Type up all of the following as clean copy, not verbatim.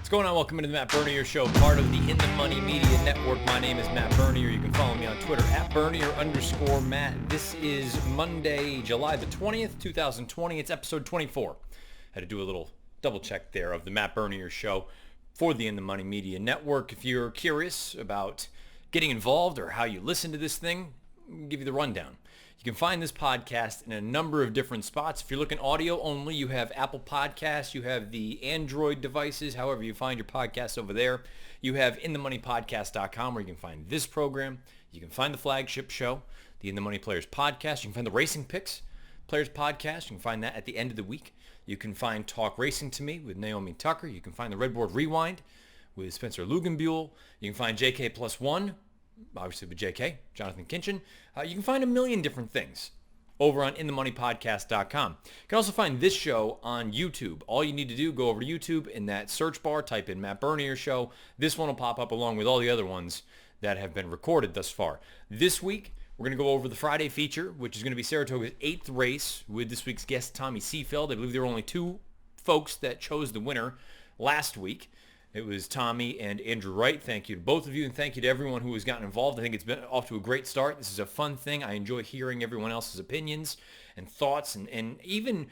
What's going on? Welcome into the Matt Bernier Show, part of the In the Money Media Network. My name is Matt Bernier. You can follow me on Twitter at Bernier_Matt. This is Monday, July the 20th, 2020. It's episode 24. Had to do a little double check there of the Matt Bernier Show for the In the Money Media Network. If you're curious about getting involved or how you listen to this thing, I'll give you the rundown. You can find this podcast in a number of different spots. If you're looking audio only, you have Apple Podcasts, you have the Android devices, however you find your podcasts over there. You have inthemoneypodcast.com where you can find this program. You can find the flagship show, the In the Money Players Podcast. You can find the Racing Picks Players Podcast. You can find that at the end of the week. You can find Talk Racing to Me with Naomi Tucker. You can find the Redboard Rewind with Spencer Lugenbuehl. You can find JK Plus One, obviously with JK, Jonathan Kinchin. You can find a million different things over on inthemoneypodcast.com. You can also find this show on YouTube. All you need to do, go over to YouTube, in that search bar, type in Matt Bernier Show. This one will pop up along with all the other ones that have been recorded thus far. This week, we're going to go over the Friday feature, which is going to be Saratoga's 8th race with this week's guest, Tommy Seefeld. I believe there were only two folks that chose the winner last week. It was Tommy and Andrew Wright. Thank you to both of you, and thank you to everyone who has gotten involved. I think it's been off to a great start. This is a fun thing. I enjoy hearing everyone else's opinions and thoughts, and even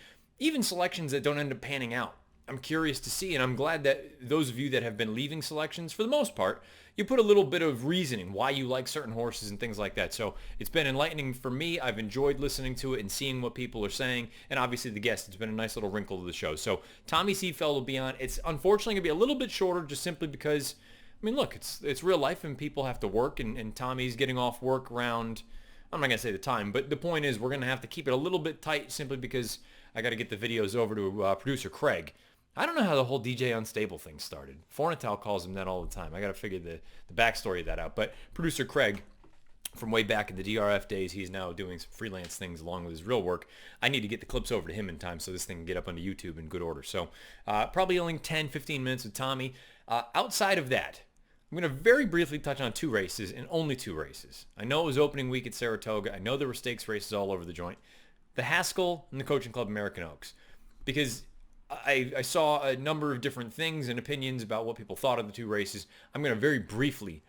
selections that don't end up panning out. I'm curious to see, and I'm glad that those of you that have been leaving selections, for the most part, you put a little bit of reasoning why you like certain horses and things like that. So it's been enlightening for me. I've enjoyed listening to it and seeing what people are saying. And obviously the guest, it's been a nice little wrinkle to the show. So Tommy Seefeld will be on. It's unfortunately going to be a little bit shorter just simply because, I mean, look, it's real life and people have to work. And Tommy's getting off work around, I'm not going to say the time, but the point is we're going to have to keep it a little bit tight simply because I got to get the videos over to producer Craig. I don't know how the whole DJ Unstable thing started. Fornatal calls him that all the time. I got to figure the backstory of that out. But producer Craig, from way back in the DRF days, he's now doing some freelance things along with his real work. I need to get the clips over to him in time so this thing can get up onto YouTube in good order. So probably only 10, 15 minutes with Tommy. Outside of that, I'm going to very briefly touch on two races, and only two races. I know it was opening week at Saratoga. I know there were stakes races all over the joint. The Haskell and the Coaching Club American Oaks. Because I saw a number of different things and opinions about what people thought of the two races. I'm going to very briefly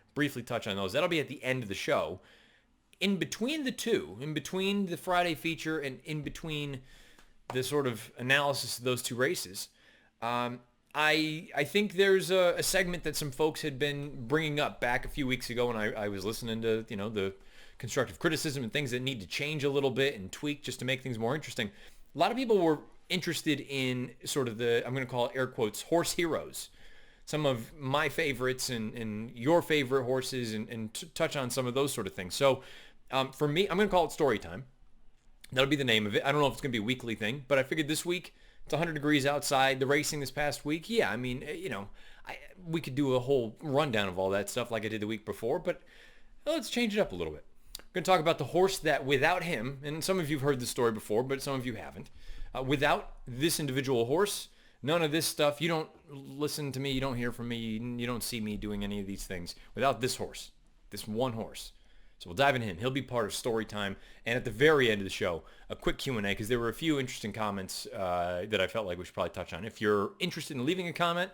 touch on those. That'll be at the end of the show. In between the two, in between the Friday feature and in between the sort of analysis of those two races, I think there's a segment that some folks had been bringing up back a few weeks ago when I was listening to, the constructive criticism and things that need to change a little bit and tweak just to make things more interesting. A lot of people were interested in sort of the, I'm going to call it air quotes, horse heroes. Some of my favorites and your favorite horses and touch on some of those sort of things. So for me, I'm going to call it story time. That'll be the name of it. I don't know if it's going to be a weekly thing, but I figured this week, it's 100 degrees outside. The racing this past week, yeah, I mean, we could do a whole rundown of all that stuff like I did the week before, but let's change it up a little bit. We're going to talk about the horse that without him, and some of you have heard the story before, but some of you haven't. Without this individual horse, none of this stuff, you don't listen to me, you don't hear from me, you don't see me doing any of these things. Without this horse, this one horse. So we'll dive into him. He'll be part of story time. And at the very end of the show, a quick Q&A, because there were a few interesting comments that I felt like we should probably touch on. If you're interested in leaving a comment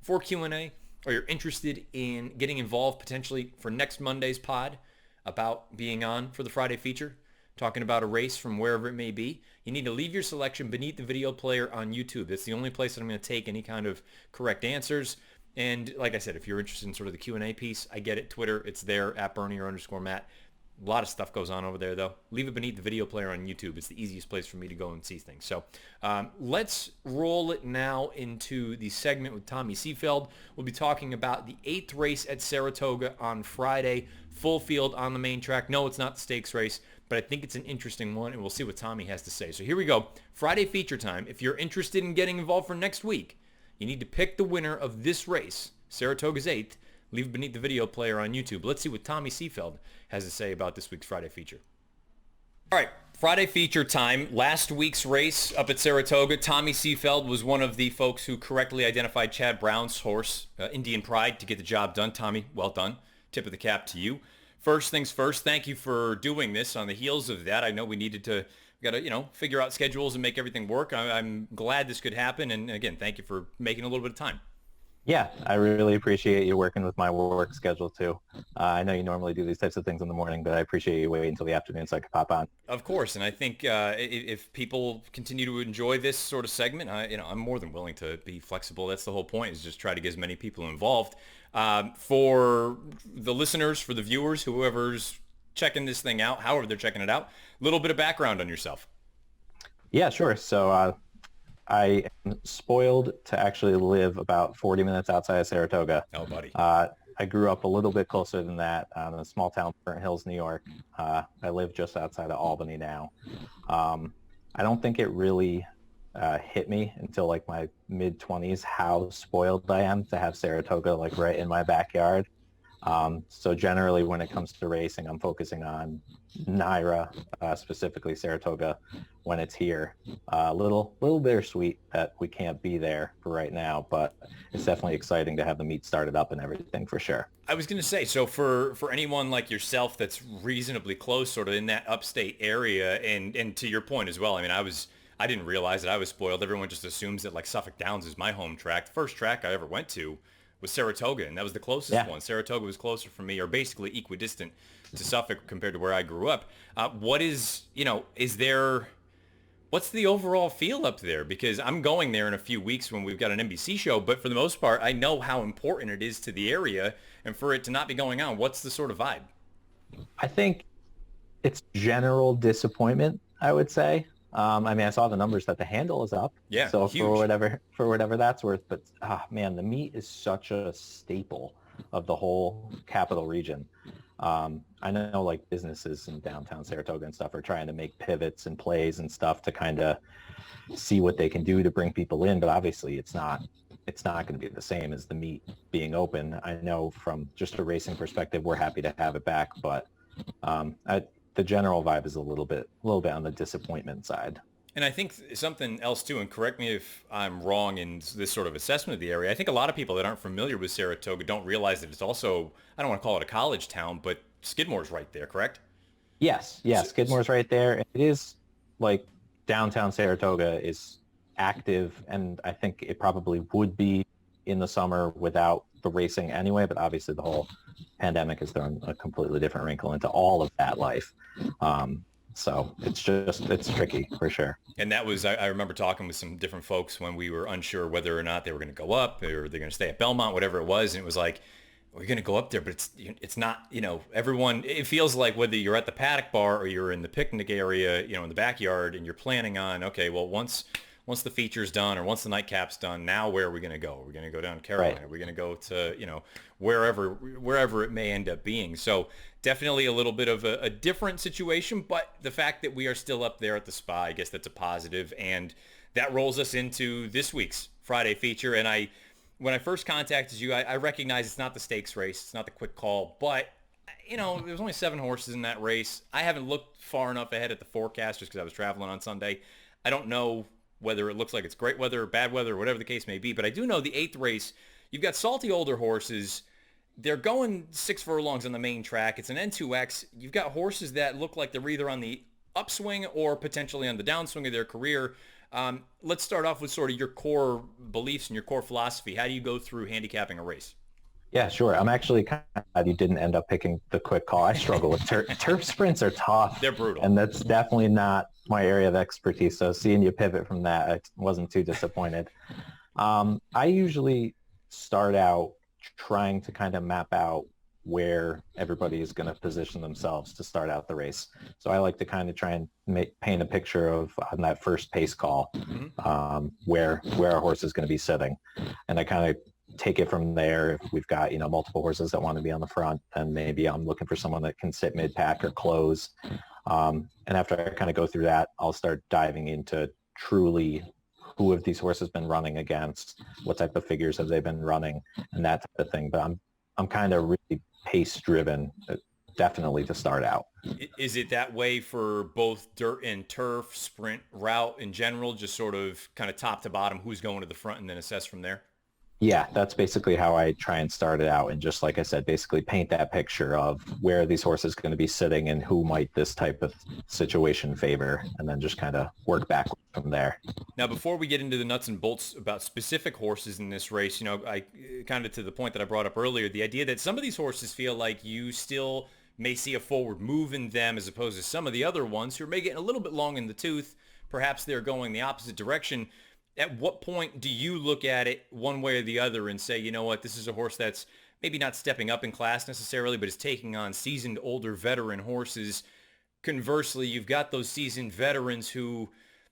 for Q&A, or you're interested in getting involved potentially for next Monday's pod about being on for the Friday feature, talking about a race from wherever it may be, you need to leave your selection beneath the video player on YouTube. It's the only place that I'm going to take any kind of correct answers. And like I said, if you're interested in sort of the Q&A piece, I get it. Twitter, it's there, at Bernier_Matt. A lot of stuff goes on over there, though. Leave it beneath the video player on YouTube. It's the easiest place for me to go and see things. So let's roll it now into the segment with Tommy Seefeld. We'll be talking about the 8th race at Saratoga on Friday, full field on the main track. No, it's not the stakes race, but I think it's an interesting one, and we'll see what Tommy has to say. So here we go. Friday feature time. If you're interested in getting involved for next week, you need to pick the winner of this race, Saratoga's 8th. Leave it beneath the video player on YouTube. Let's see what Tommy Seefeld has to say about this week's Friday feature. All right, Friday feature time. Last week's race up at Saratoga, Tommy Seefeld was one of the folks who correctly identified Chad Brown's horse, Indian Pride, to get the job done. Tommy, well done. Tip of the cap to you. First things first, thank you for doing this. On the heels of that, I know we got to, figure out schedules and make everything work. I'm glad this could happen. And again, thank you for making a little bit of time. Yeah, I really appreciate you working with my work schedule too. I know you normally do these types of things in the morning, but I appreciate you waiting until the afternoon so I could pop on. Of course, and I think if people continue to enjoy this sort of segment, I'm more than willing to be flexible. That's the whole point, is just try to get as many people involved. For the listeners, for the viewers, whoever's checking this thing out, however they're checking it out, a little bit of background on yourself. Yeah, sure. So I am spoiled to actually live about 40 minutes outside of Saratoga. Oh, buddy. I grew up a little bit closer than that in a small town, Burnt Hills, New York. I live just outside of Albany now. Um, I don't think it really hit me until like my mid 20s how spoiled I am to have Saratoga like right in my backyard. So generally, when it comes to racing, I'm focusing on Naira, specifically Saratoga, when it's here. A little bittersweet that we can't be there for right now, but it's definitely exciting to have the meet started up and everything for sure. I was going to say, so for anyone like yourself that's reasonably close, sort of in that upstate area, and to your point as well, I mean, I didn't realize that I was spoiled. Everyone just assumes that like Suffolk Downs is my home track. The first track I ever went to was Saratoga, and that was the closest Yeah. one. Saratoga was closer for me, or basically equidistant to Suffolk compared to where I grew up. What is, is there, what's the overall feel up there? Because I'm going there in a few weeks when we've got an NBC show, but for the most part, I know how important it is to the area, and for it to not be going on, what's the sort of vibe? I think it's general disappointment, I would say. I mean, I saw the numbers that the handle is up, Yeah, so huge. for whatever that's worth. But man, the meat is such a staple of the whole capital region. I know like businesses in downtown Saratoga and stuff are trying to make pivots and plays and stuff to kind of see what they can do to bring people in, but obviously it's not going to be the same as the meet being open. I know from just a racing perspective, we're happy to have it back, but the general vibe is a little bit on the disappointment side. And I think something else too, and correct me if I'm wrong in this sort of assessment of the area, I think a lot of people that aren't familiar with Saratoga don't realize that it's also, I don't want to call it a college town, but Skidmore's right there, correct? Yes, So, yes, Skidmore's right there. It is like downtown Saratoga is active, and I think it probably would be in the summer without the racing anyway, but obviously the whole pandemic has thrown a completely different wrinkle into all of that life. Um, so it's tricky for sure. and that was, I remember talking with some different folks when we were unsure whether or not they were going to go up or they're going to stay at Belmont, whatever it was. And it was like, we're going to go up there, but it's not, everyone, it feels like whether you're at the paddock bar or you're in the picnic area, in the backyard, and you're planning on, okay, well, once the feature's done or once the nightcap's done, now where are we going to go? Are we going to go down to Carolina? Right. Are we going to go to, wherever it may end up being? So definitely a little bit of a different situation, but the fact that we are still up there at the spa, I guess that's a positive. And that rolls us into this week's Friday feature. And when I first contacted you, I recognize it's not the stakes race. It's not the quick call, but there's only 7 horses in that race. I haven't looked far enough ahead at the forecast just because I was traveling on Sunday. I don't know whether it looks like it's great weather or bad weather or whatever the case may be, but I do know the 8th race, you've got salty older horses. They're going 6 furlongs on the main track. It's an N2X. You've got horses that look like they're either on the upswing or potentially on the downswing of their career. Let's start off with sort of your core beliefs and your core philosophy. How do you go through handicapping a race? Yeah, sure. I'm actually kind of glad you didn't end up picking the quick call. I struggle with turf sprints are tough, They're brutal. and that's definitely not my area of expertise. So seeing you pivot from that, I wasn't too disappointed. I usually start out trying to kind of map out where everybody is going to position themselves to start out the race. So I like to kind of try and paint a picture of on that first pace call where our horse is going to be sitting, and I kind of take it from there. If we've got multiple horses that want to be on the front, then maybe I'm looking for someone that can sit mid-pack or close. And after I kind of go through that, I'll start diving into truly who have these horses been running against, what type of figures have they been running, and that type of thing. But I'm kind of really pace driven, definitely to start out. Is it that way for both dirt and turf, sprint, route in general, just sort of kind of top to bottom, who's going to the front and then assess from there? Yeah, that's basically how I try and start it out. And just like I said, basically paint that picture of where are these horses going to be sitting and who might this type of situation favor, and then just kind of work backwards from there. Now, before we get into the nuts and bolts about specific horses in this race, I kind of to the point that I brought up earlier, the idea that some of these horses feel like you still may see a forward move in them as opposed to some of the other ones who are maybe getting a little bit long in the tooth. Perhaps they're going the opposite direction. At what point do you look at it one way or the other and say, you know what, this is a horse that's maybe not stepping up in class necessarily, but is taking on seasoned older veteran horses? Conversely, you've got those seasoned veterans who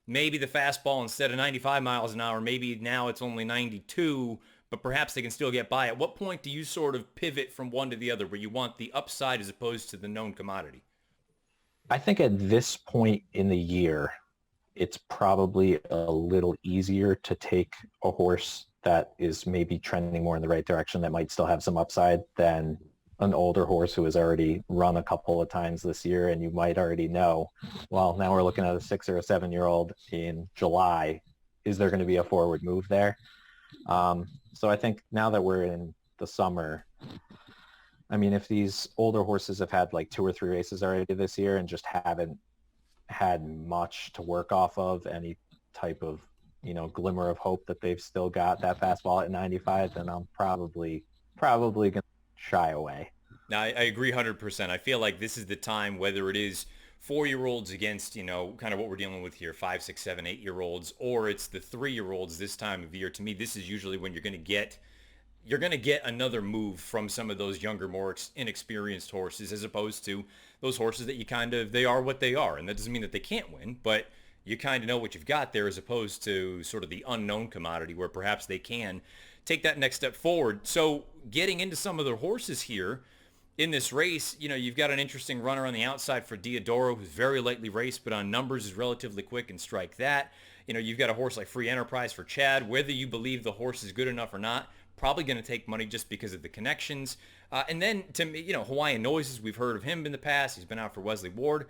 maybe the fastball instead of 95 miles an hour, maybe now it's only 92, but perhaps they can still get by. At what point do you sort of pivot from one to the other where you want the upside as opposed to the known commodity? I think at this point in the year, it's probably a little easier to take a horse that is maybe trending more in the right direction that might still have some upside than an older horse who has already run a couple of times this year, and you might already know, well, now we're looking at a 6 or a 7-year-old in July. Is there going to be a forward move there? So I think now that we're in the summer, I mean, if these older horses have had like 2 or 3 races already this year and just haven't had much to work off of, any type of, glimmer of hope that they've still got that fastball at 95, then I'm probably going to shy away. Now, I agree 100%. I feel like this is the time, whether it is 4-year-olds against, kind of what we're dealing with here, 5, 6, 7, 8-year-olds, or it's the 3-year-olds this time of year. To me, this is usually when you're going to get another move from some of those younger, more inexperienced horses, as opposed to those horses that they are what they are. And that doesn't mean that they can't win, but you kind of know what you've got there, as opposed to sort of the unknown commodity where perhaps they can take that next step forward. So getting into some of the horses here in this race, you've got an interesting runner on the outside for Diodoro, who's very lightly raced, but on numbers is relatively quick and strike that. You've got a horse like Free Enterprise for Chad. Whether you believe the horse is good enough or not, probably going to take money just because of the connections. And then to me, Hawaiian Noises, we've heard of him in the past. He's been out for Wesley Ward.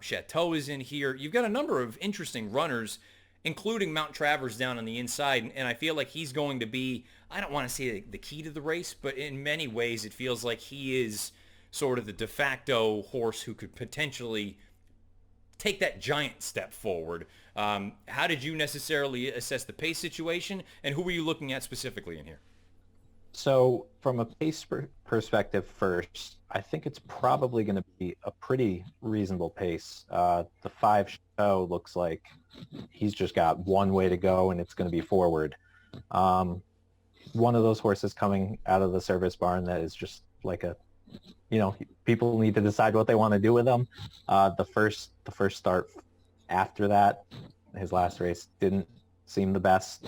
Chateau is in here. You've got a number of interesting runners, including Mount Travers down on the inside. And I feel like he's going to be, I don't want to say the key to the race, but in many ways it feels like he is sort of the de facto horse who could potentially take that giant step forward. How did you necessarily assess the pace situation, and who were you looking at specifically in here? So from a pace perspective first, I think it's probably going to be a pretty reasonable pace. The 5 Chateau looks like he's just got one way to go, and it's going to be forward. One of those horses coming out of the service barn that is just like people need to decide what they want to do with them. The first start after that, his last race didn't seem the best.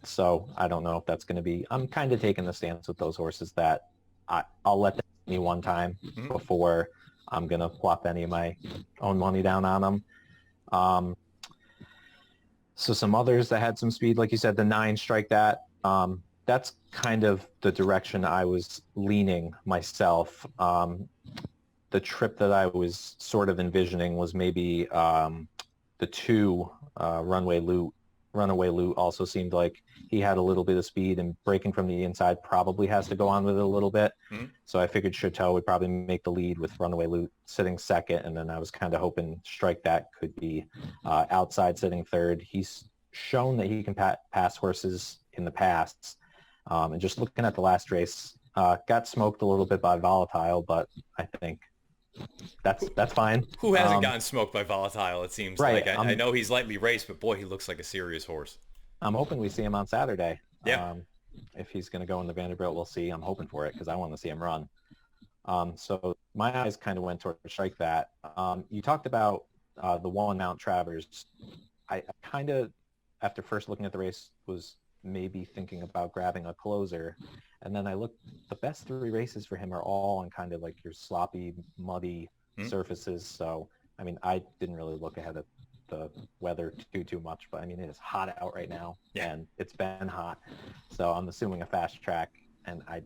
So I don't know if that's going to be, I'm kind of taking the stance with those horses that I'll let them see me one time before I'm going to plop any of my own money down on them. So some others that had some speed, like you said, the 9 Strike That, that's kind of the direction I was leaning myself. The trip that I was sort of envisioning was maybe the 2 Runaway Loot also seemed like he had a little bit of speed, and breaking from the inside probably has to go on with it a little bit. Mm-hmm. So I figured Chateau would probably make the lead with Runaway Loot sitting second, and then I was kind of hoping Strike That could be outside sitting third. He's shown that he can pass horses in the past. And just looking at the last race, got smoked a little bit by Volatile, but I think that's fine. Who hasn't gotten smoked by Volatile, it seems right, like. I know he's lightly raced, but boy, he looks like a serious horse. I'm hoping we see him on Saturday. Yeah. If he's going to go in the Vanderbilt, we'll see. I'm hoping for it because I want to see him run. So my eyes kind of went toward Strike That. You talked about the one Mount Travers. I kind of, after first looking at the race, was maybe thinking about grabbing a closer. And then I looked, the best 3 races for him are all on kind of like your sloppy, muddy surfaces. So, I mean, I didn't really look ahead at the weather too much, but I mean, it is hot out right now, and it's been hot. So I'm assuming a fast track, and I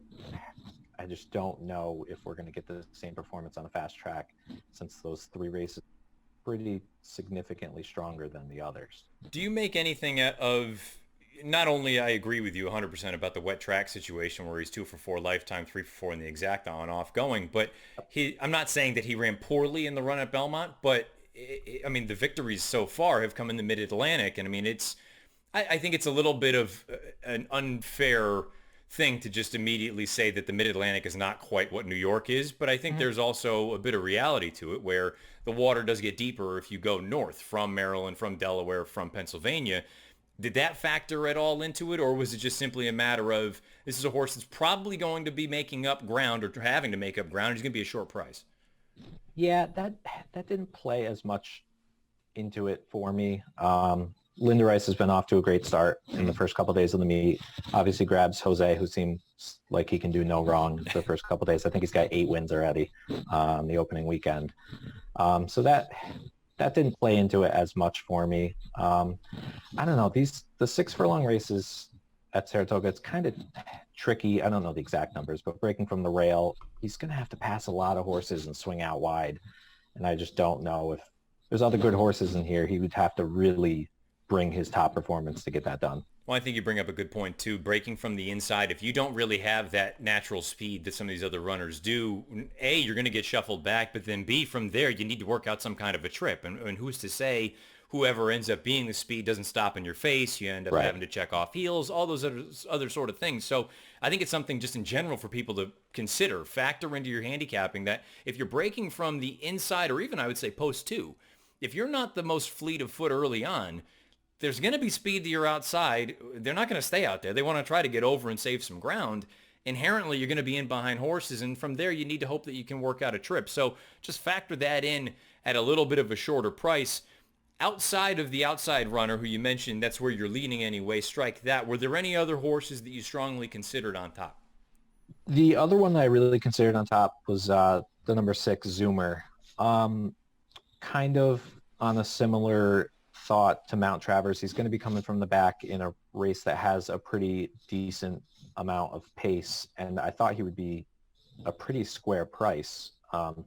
just don't know if we're going to get the same performance on a fast track, since those 3 races are pretty significantly stronger than the others. Do you make anything of not only I agree with you 100% about the wet track situation where he's 2 for 4 lifetime, 3 for 4 in the exact on-off going, but I'm not saying that he ran poorly in the run at Belmont, but I mean, the victories so far have come in the Mid-Atlantic, and I mean, I think it's a little bit of an unfair thing to just immediately say that the Mid-Atlantic is not quite what New York is, but I think there's also a bit of reality to it where the water does get deeper if you go north from Maryland, from Delaware, from Pennsylvania. Did that factor at all into it, or was it just simply a matter of this is a horse that's probably going to be making up ground or having to make up ground? He's going to be a short price. Yeah, that didn't play as much into it for me. Linda Rice has been off to a great start in the first couple of days of the meet. Obviously grabs Jose, who seems like he can do no wrong the first couple of days. I think he's got 8 wins already on the opening weekend. So that didn't play into it as much for me. I don't know. The 6 furlong races at Saratoga, it's kind of tricky. I don't know the exact numbers, but breaking from the rail, he's going to have to pass a lot of horses and swing out wide. And I just don't know if there's other good horses in here. He would have to really bring his top performance to get that done. Well, I think you bring up a good point too. Breaking from the inside, if you don't really have that natural speed that some of these other runners do, A, you're going to get shuffled back, but then B, from there, you need to work out some kind of a trip. And who's to say whoever ends up being the speed doesn't stop in your face? You end up having to check off heels, all those other sort of things. So I think it's something just in general for people to consider, factor into your handicapping that if you're breaking from the inside or even I would say post 2, if you're not the most fleet of foot early on, there's going to be speed to your outside. They're not going to stay out there. They want to try to get over and save some ground. Inherently, you're going to be in behind horses, and from there, you need to hope that you can work out a trip. So just factor that in at a little bit of a shorter price. Outside of the outside runner, who you mentioned, that's where you're leaning anyway, strike that. Were there any other horses that you strongly considered on top? The other one that I really considered on top was the number 6, Zoomer. Kind of on a similar thought to Mount Travers. He's going to be coming from the back in a race that has a pretty decent amount of pace, and I thought he would be a pretty square price.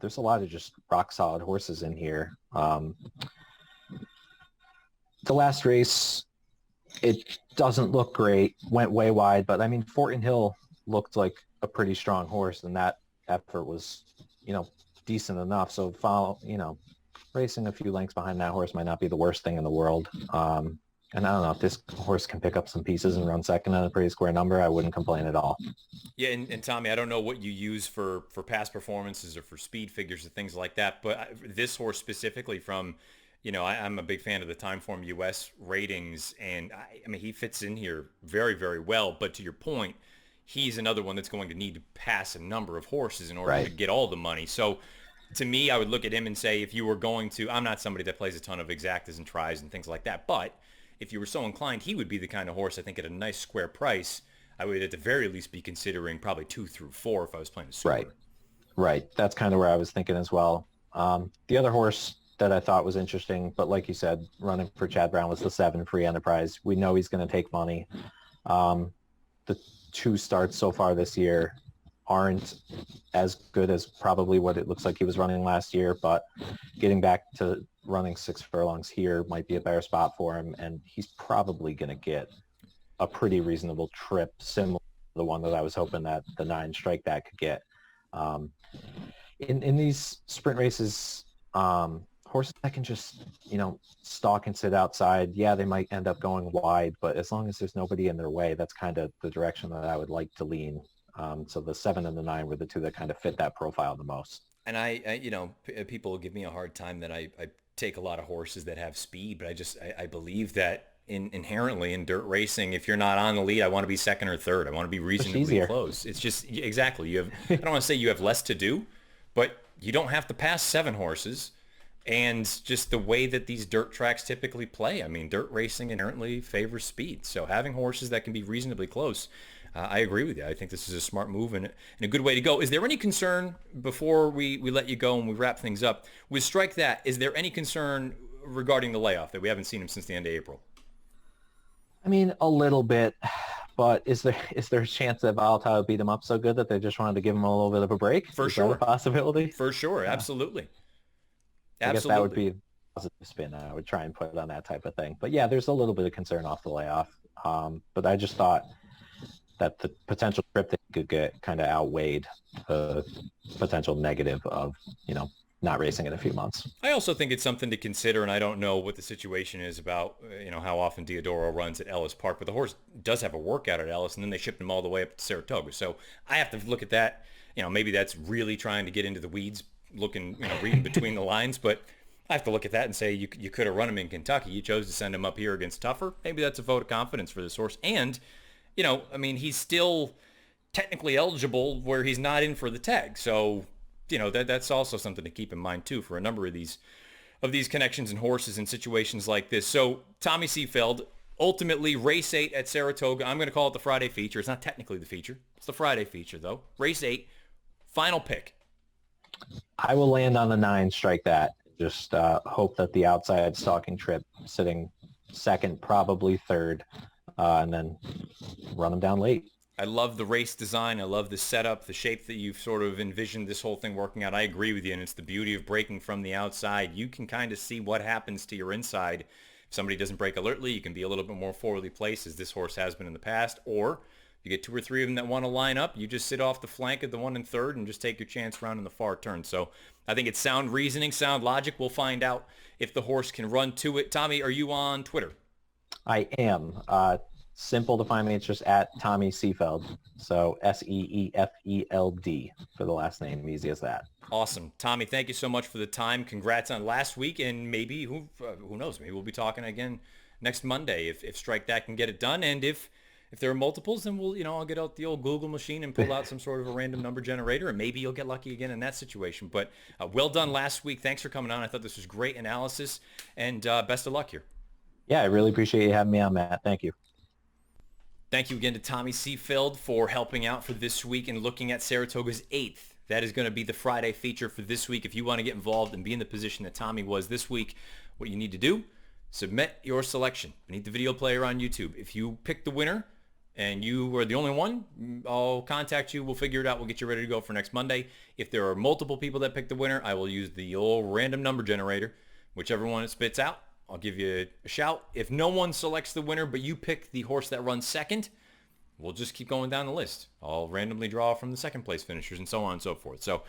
There's a lot of just rock solid horses in here. The last race, it doesn't look great, went way wide, but I mean, Fortin Hill looked like a pretty strong horse, and that effort was, decent enough. So racing a few lengths behind that horse might not be the worst thing in the world. And I don't know, if this horse can pick up some pieces and run second on a pretty square number, I wouldn't complain at all. Yeah, and Tommy, I don't know what you use for past performances or for speed figures and things like that, but this horse specifically from, I'm a big fan of the Timeform US ratings, and I mean, he fits in here very, very well. But to your point, he's another one that's going to need to pass a number of horses in order to get all the money. So to me, I would look at him and say, if you were going to, I'm not somebody that plays a ton of exactas and tries and things like that, but if you were so inclined, he would be the kind of horse, I think, at a nice square price, I would at the very least be considering probably 2 through 4 if I was playing a super. Right. That's kind of where I was thinking as well. The other horse that I thought was interesting, but like you said, running for Chad Brown, was the 7, Free Enterprise. We know he's going to take money. The 2 starts so far this year aren't as good as probably what it looks like he was running last year, but getting back to running 6 furlongs here might be a better spot for him, and he's probably going to get a pretty reasonable trip, similar to the one that I was hoping that the 9 Strike That could get. In these sprint races, horses that can just, stalk and sit outside, they might end up going wide, but as long as there's nobody in their way, that's kind of the direction that I would like to lean. So the 7 and the 9 were the 2 that kind of fit that profile the most. And I people give me a hard time that I take a lot of horses that have speed, but I believe that inherently in dirt racing, if you're not on the lead, I want to be second or third. I want to be reasonably close. It's just, exactly. I don't want to say you have less to do, but you don't have to pass 7 horses. And just the way that these dirt tracks typically play, I mean, dirt racing inherently favors speed. So having horses that can be reasonably close, I agree with you. I think this is a smart move and a good way to go. Is there any concern, before we let you go and we wrap things up, with Strike That, is there any concern regarding the layoff that we haven't seen him since the end of April? I mean, a little bit, but is there a chance that Volatile beat him up so good that they just wanted to give him a little bit of a break? For Is sure. that a possibility? For sure. Yeah. Absolutely. I guess that would be a positive spin I would try and put on that type of thing. But yeah, there's a little bit of concern off the layoff. But I just thought that the potential trip that he could get kind of outweighed the potential negative of, not racing in a few months. I also think it's something to consider, and I don't know what the situation is about, how often Diodoro runs at Ellis Park, but the horse does have a workout at Ellis, and then they shipped him all the way up to Saratoga. So I have to look at that. Maybe that's really trying to get into the weeds, reading between the lines, but I have to look at that and say you could have run him in Kentucky. You chose to send him up here against Tougher. Maybe that's a vote of confidence for this horse. And, he's still technically eligible where he's not in for the tag. So, that's also something to keep in mind too for a number of these connections and horses in situations like this. So Tommy Seefeld, ultimately race 8 at Saratoga. I'm going to call it the Friday feature. It's not technically the feature. It's the Friday feature though. Race 8, final pick. I will land on the 9, strike that. Just hope that the outside stalking trip sitting second, probably third, and then run them down late. I love the race design. I love the setup, the shape that you've sort of envisioned this whole thing working out. I agree with you, and it's the beauty of breaking from the outside. You can kind of see what happens to your inside. If somebody doesn't break alertly, you can be a little bit more forwardly placed, as this horse has been in the past. Or you get 2 or 3 of them that want to line up, you just sit off the flank of the 1 and 3rd and just take your chance around in the far turn. So I think it's sound reasoning, sound logic. We'll find out if the horse can run to it. Tommy, are you on Twitter? I am. Simple to find me. It's just at Tommy Seefeld. So Seefeld for the last name. Easy as that. Awesome. Tommy, thank you so much for the time. Congrats on last week. And maybe, who knows, maybe we'll be talking again next Monday if Strike That can get it done. And if there are multiples, then I'll get out the old Google machine and pull out some sort of a random number generator, and maybe you'll get lucky again in that situation. But well done last week. Thanks for coming on. I thought this was great analysis, and best of luck here. Yeah, I really appreciate you having me on, Matt. Thank you. Thank you again to Tommy Seefeld for helping out for this week and looking at Saratoga's 8th. That is going to be the Friday feature for this week. If you want to get involved and be in the position that Tommy was this week, what you need to do, submit your selection beneath the video player on YouTube. If you pick the winner and you were the only one, I'll contact you. We'll figure it out. We'll get you ready to go for next Monday. If there are multiple people that pick the winner, I will use the old random number generator. Whichever one it spits out, I'll give you a shout. If no one selects the winner, but you pick the horse that runs second, we'll just keep going down the list. I'll randomly draw from the second place finishers and so on and so forth. So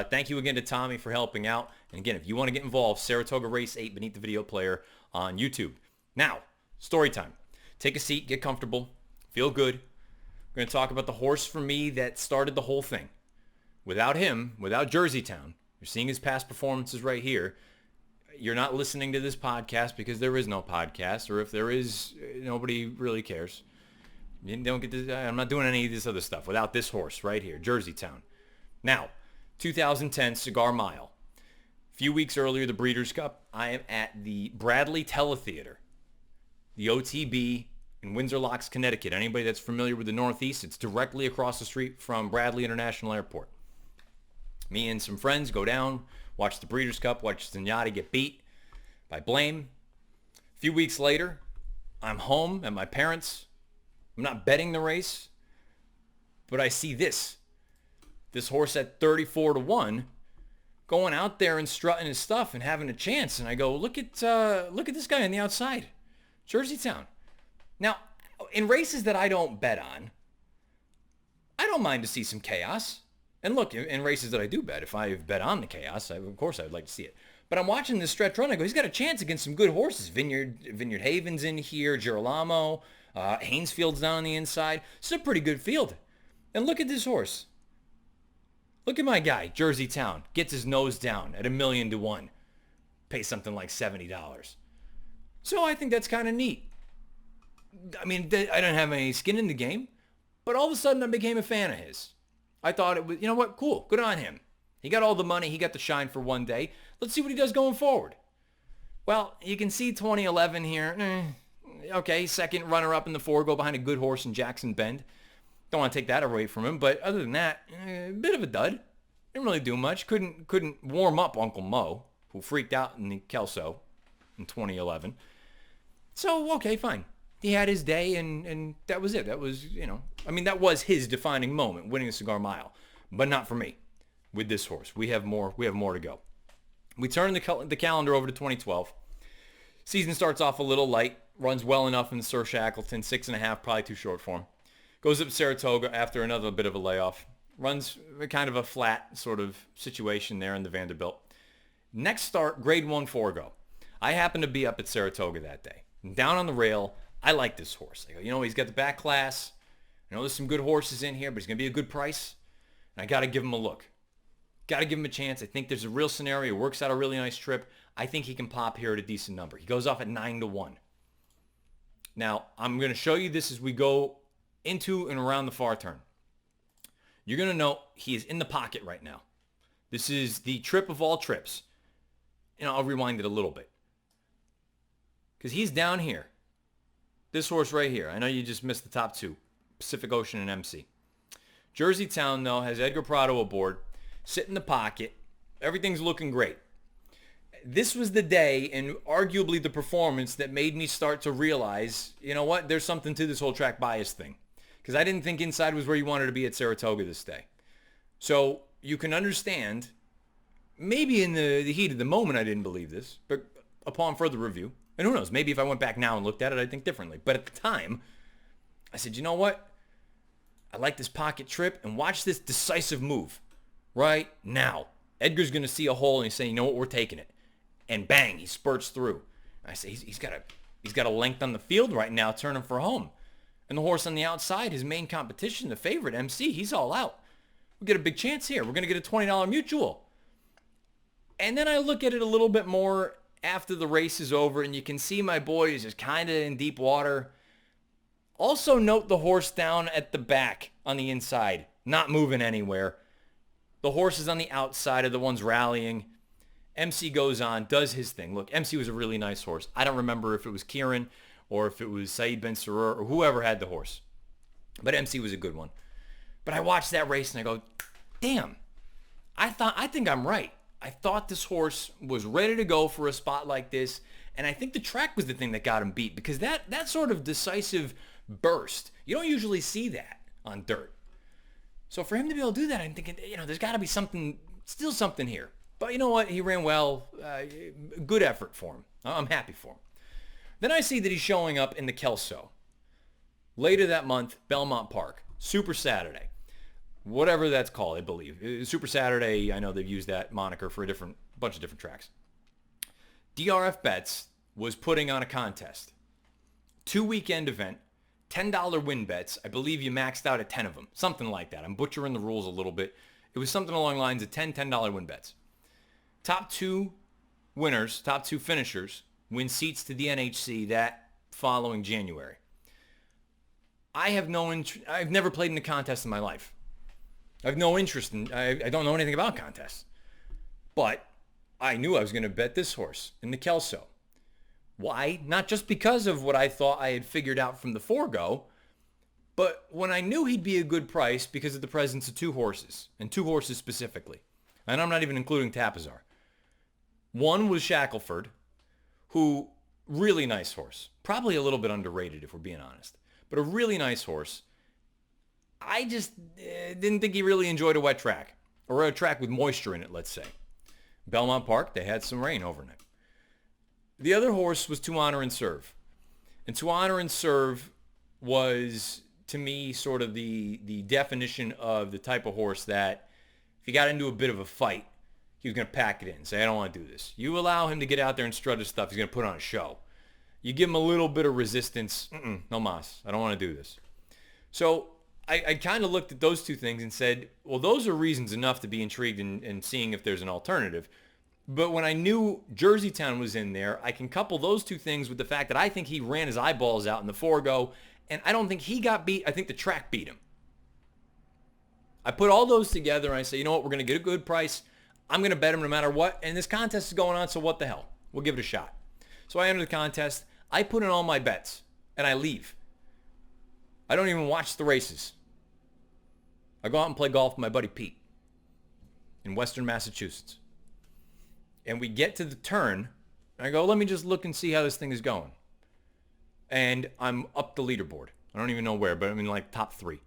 thank you again to Tommy for helping out. And again, if you want to get involved, Saratoga Race 8 beneath the video player on YouTube. Now, story time. Take a seat, get comfortable, feel good. We're going to talk about the horse for me that started the whole thing. Without him, without Jerseytown, you're seeing his past performances right here. You're not listening to this podcast because there is no podcast, or if there is, nobody really cares. You don't get this, I'm not doing any of this other stuff without this horse right here, Jerseytown. Now, 2010 Cigar Mile. A few weeks earlier, the Breeders' Cup, I am at the Bradley Teletheater, the OTB in Windsor Locks, Connecticut. Anybody that's familiar with the Northeast, it's directly across the street from Bradley International Airport. Me and some friends go down, watch the Breeders' Cup, watch Zenyatta get beat by Blame. A few weeks later, I'm home at my parents'. I'm not betting the race, but I see this horse at 34-1 going out there and strutting his stuff and having a chance. And I go, look at this guy on the outside, Jerseytown. Now, in races that I don't bet on, I don't mind to see some chaos. And look, in races that I do bet, if I bet on the chaos, of course I would like to see it. But I'm watching this stretch run. I go, he's got a chance against some good horses. Vineyard Haven's in here, Girolamo. Hainesfield's down on the inside. It's a pretty good field. And look at this horse. Look at my guy, Jerseytown. Gets his nose down at $1,000,000 to 1. Pays something like $70. So I think that's kind of neat. I mean, I don't have any skin in the game, but all of a sudden I became a fan of his. I thought it was, you know what, cool, good on him. He got all the money, he got the shine for one day. Let's see what he does going forward. Well, you can see 2011 here. Okay, second runner-up in the 4, go behind a good horse in Jackson Bend. Don't want to take that away from him, but other than that, a bit of a dud. Didn't really do much. Couldn't warm up Uncle Mo, who freaked out in the Kelso in 2011. So, okay, fine. He had his day, and that was it. That was, that was his defining moment, winning the Cigar Mile. But not for me with this horse. We have more to go. We turn the calendar over to 2012. Season starts off a little light. Runs well enough in Sir Shackleton. 6.5, probably too short for him. Goes up to Saratoga after another bit of a layoff. Runs kind of a flat sort of situation there in the Vanderbilt. Next start, grade 1 Forgo. I happened to be up at Saratoga that day. Down on the rail, I like this horse. I go, he's got the back class. I know there's some good horses in here, but he's going to be a good price. And I got to give him a look. Got to give him a chance. I think there's a real scenario. Works out a really nice trip. I think he can pop here at a decent number. He goes off at 9-1. Now, I'm going to show you this as we go into and around the far turn. You're going to know he is in the pocket right now. This is the trip of all trips. I'll rewind it a little bit. Because he's down here. This horse right here. I know you just missed the top two. Pacific Ocean and MC. Jersey Town, though, has Edgar Prado aboard. Sit in the pocket. Everything's looking great. This was the day and arguably the performance that made me start to realize, there's something to this whole track bias thing. Because I didn't think inside was where you wanted to be at Saratoga this day. So you can understand, maybe in the heat of the moment I didn't believe this, but upon further review, and who knows, maybe if I went back now and looked at it, I'd think differently. But at the time, I said, you know what? I like this pocket trip, and watch this decisive move right now. Edgar's going to see a hole, and he's saying, you know what, we're taking it. And bang, he spurts through. I say, he's got a length on the field right now, turning for home. And the horse on the outside, his main competition, the favorite, MC, he's all out. We get a big chance here. We're going to get a $20 mutual. And then I look at it a little bit more after the race is over, and you can see my boy is just kind of in deep water. Also note the horse down at the back on the inside, not moving anywhere. The horses on the outside are the ones rallying. MC goes on, does his thing. Look, MC was a really nice horse. I don't remember if it was Kieran or if it was Saeed Ben Sarur or whoever had the horse. But MC was a good one. But I watched that race and I go, damn, I think I'm right. I thought this horse was ready to go for a spot like this. And I think the track was the thing that got him beat, because that sort of decisive burst, you don't usually see that on dirt. So for him to be able to do that, I'm thinking, there's got to be still something here. But you know what? He ran well. Good effort for him. I'm happy for him. Then I see that he's showing up in the Kelso. Later that month, Belmont Park. Super Saturday. Whatever that's called, I believe. Super Saturday, I know they've used that moniker for a bunch of different tracks. DRF Bets was putting on a contest. 2-weekend event. $10 win bets. I believe you maxed out at 10 of them. Something like that. I'm butchering the rules a little bit. It was something along the lines of $10 win bets. Top two winners, top two finishers, win seats to the NHC that following January. I've never played in a contest in my life. I have no interest in, I don't know anything about contests. But I knew I was going to bet this horse in the Kelso. Why? Not just because of what I thought I had figured out from the Forgo, but when I knew he'd be a good price because of the presence of two horses, and two horses specifically. And I'm not even including Tapazar. One was Shackelford, who, really nice horse. Probably a little bit underrated if we're being honest. But a really nice horse. I just didn't think he really enjoyed a wet track. Or a track with moisture in it, let's say. Belmont Park, they had some rain overnight. The other horse was To Honor and Serve. And To Honor and Serve was, to me, sort of the definition of the type of horse that if he got into a bit of a fight, he was going to pack it in and say, I don't want to do this. You allow him to get out there and strut his stuff, he's going to put on a show. You give him a little bit of resistance, no mas, I don't want to do this. So I kind of looked at those two things and said, well, those are reasons enough to be intrigued in seeing if there's an alternative. But when I knew Jersey Town was in there, I can couple those two things with the fact that I think he ran his eyeballs out in the Forgo, and I don't think he got beat. I think the track beat him. I put all those together and I say, you know what, we're going to get a good price. I'm going to bet him no matter what. And this contest is going on, so what the hell? We'll give it a shot. So I enter the contest. I put in all my bets, and I leave. I don't even watch the races. I go out and play golf with my buddy Pete in Western Massachusetts. And we get to the turn, and I go, let me just look and see how this thing is going. And I'm up the leaderboard. I don't even know where, but I'm in like top 3. And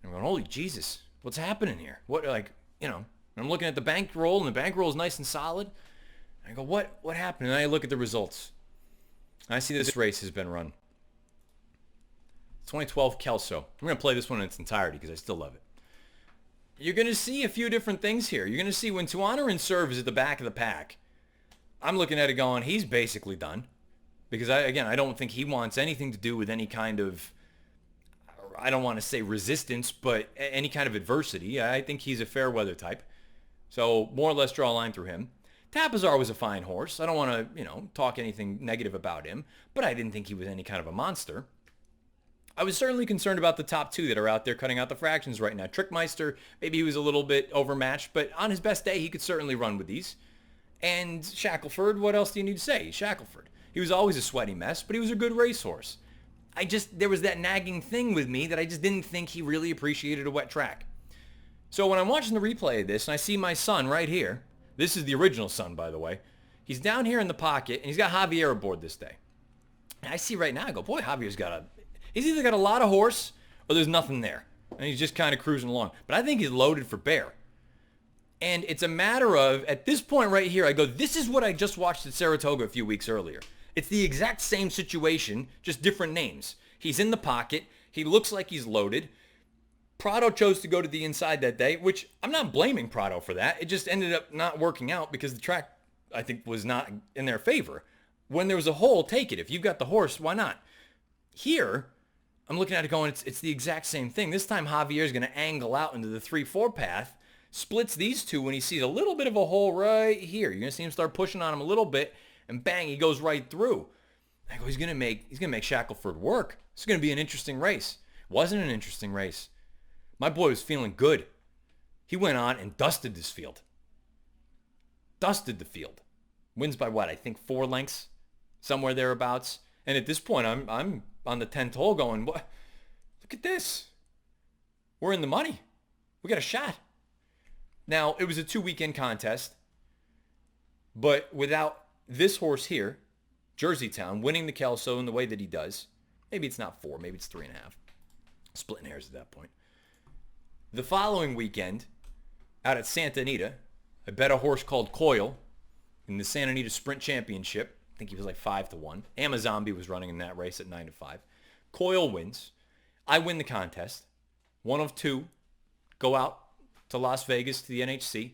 I'm going, holy Jesus, what's happening here? I'm looking at the bankroll, and the bankroll is nice and solid. I go, what happened? And I look at the results. I see this race has been run. 2012 Kelso. I'm going to play this one in its entirety because I still love it. You're going to see a few different things here. You're going to see when Tuaner in serve is at the back of the pack. I'm looking at it going, he's basically done. Because, I don't think he wants anything to do with any kind of, I don't want to say resistance, but any kind of adversity. I think he's a fair weather type. So more or less draw a line through him. Tapazar was a fine horse. I don't want to, talk anything negative about him, but I didn't think he was any kind of a monster. I was certainly concerned about the top two that are out there cutting out the fractions right now. Trickmeister, maybe he was a little bit overmatched, but on his best day, he could certainly run with these. And Shackelford, what else do you need to say? Shackelford. He was always a sweaty mess, but he was a good racehorse. There was that nagging thing with me that I just didn't think he really appreciated a wet track. So when I'm watching the replay of this and I see my son right here, this is the original son, by the way. He's down here in the pocket and he's got Javier aboard this day. And I see right now, I go, boy, he's either got a lot of horse or there's nothing there. And he's just kind of cruising along. But I think he's loaded for bear. And it's a matter of, at this point right here, I go, this is what I just watched at Saratoga a few weeks earlier. It's the exact same situation, just different names. He's in the pocket. He looks like he's loaded. Prado chose to go to the inside that day, which I'm not blaming Prado for that. It just ended up not working out because the track, I think, was not in their favor. When there was a hole, take it. If you've got the horse, why not? Here, I'm looking at it going, it's the exact same thing. This time Javier's going to angle out into the 3-4 path, splits these two when he sees a little bit of a hole right here. You're going to see him start pushing on him a little bit, and bang, he goes right through. I go, he's going to make Shackelford work. It's going to be an interesting race. Wasn't an interesting race. My boy was feeling good. He went on and dusted this field. Dusted the field. Wins by what? I think 4 lengths, somewhere thereabouts. And at this point, I'm on the 10th hole going, what? Look at this. We're in the money. We got a shot. Now, it was a 2-weekend contest, but without this horse here, Jerseytown, winning the Kelso in the way that he does, maybe it's not 4, maybe it's 3.5. Splitting hairs at that point. The following weekend, out at Santa Anita, I bet a horse called Coil in the Santa Anita Sprint Championship. I think he was like 5-1. Amazombi was running in that race at 9-5. Coil wins. I win the contest. 1 of 2. Go out to Las Vegas to the NHC.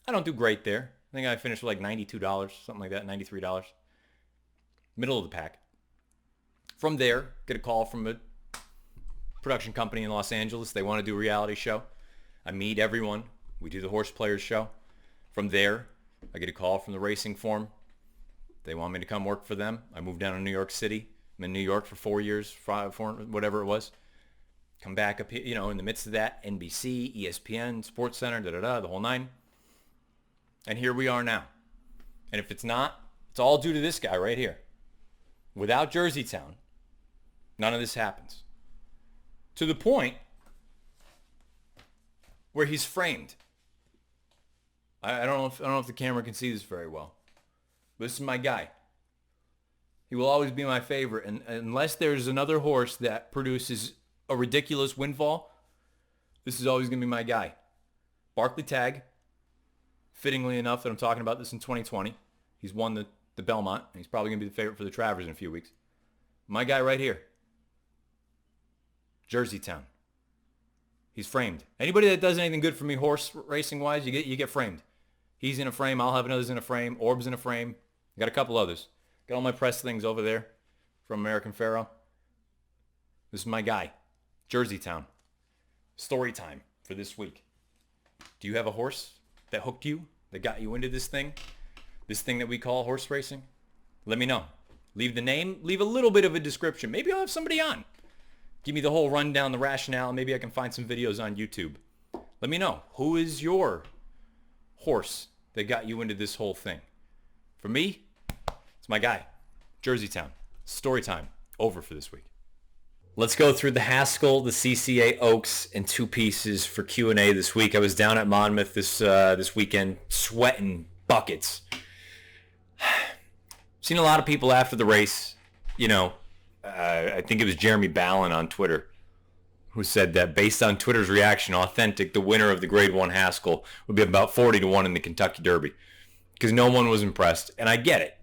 I don't do great there. I think I finished with like $92, something like that, $93. Middle of the pack. From there, get a call from a production company in Los Angeles. They want to do a reality show. I meet everyone. We do the Horse Players show. From there, I get a call from the Racing Form. They want me to come work for them. I moved down to New York City. I'm in New York for 4 years, 4, whatever it was. Come back up here, in the midst of that, NBC, ESPN, Sports Center, the whole nine. And here we are now. And if it's not, it's all due to this guy right here. Without Jerseytown, none of this happens. To the point where he's framed. I don't know if the camera can see this very well. But this is my guy. He will always be my favorite. And unless there's another horse that produces a ridiculous windfall, this is always going to be my guy. Barkley Tag. Fittingly enough that I'm talking about this in 2020. He's won the Belmont. And he's probably going to be the favorite for the Travers in a few weeks. My guy right here. Jerseytown. He's framed. Anybody that does anything good for me horse racing wise, you get framed. He's in a frame. I'll have another's in a frame. Orb's in a frame. Got a couple others. Got all my press things over there from American Pharoah. This is my guy. Jerseytown. Story time for this week. Do you have a horse that hooked you? That got you into this thing? This thing that we call horse racing? Let me know. Leave the name. Leave a little bit of a description. Maybe I'll have somebody on. Give me the whole rundown, the rationale. Maybe I can find some videos on YouTube. Let me know. Who is your horse that got you into this whole thing? For me, it's my guy. Jerseytown. Story time. Over for this week. Let's go through the Haskell, the CCA Oaks, and 2 pieces for Q&A this week. I was down at Monmouth this weekend, sweating buckets. Seen a lot of people after the race, I think it was Jeremy Ballin on Twitter who said that based on Twitter's reaction, Authentic, the winner of the Grade 1 Haskell, would be about 40-1 in the Kentucky Derby because no one was impressed. And I get it.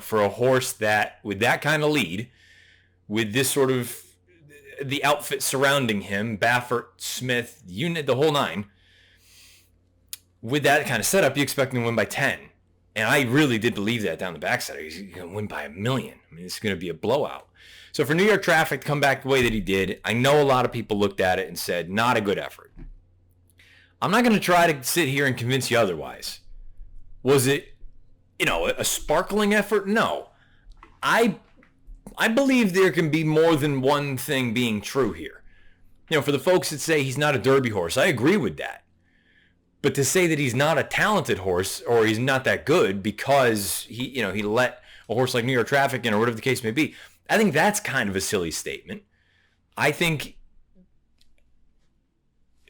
For a horse that, with that kind of lead, with this sort of, the outfit surrounding him, Baffert, Smith, unit, the whole nine, with that kind of setup, you expect him to win by 10. And I really did believe that down the backside. He's going to win by 1 million. I mean, it's going to be a blowout. So for New York Traffic to come back the way that he did, I know a lot of people looked at it and said, not a good effort. I'm not going to try to sit here and convince you otherwise. Was it, a sparkling effort? No. I believe there can be more than one thing being true here. For the folks that say he's not a Derby horse, I agree with that. But to say that he's not a talented horse or he's not that good because he let a horse like New York Traffic in or whatever the case may be, I think that's kind of a silly statement. I think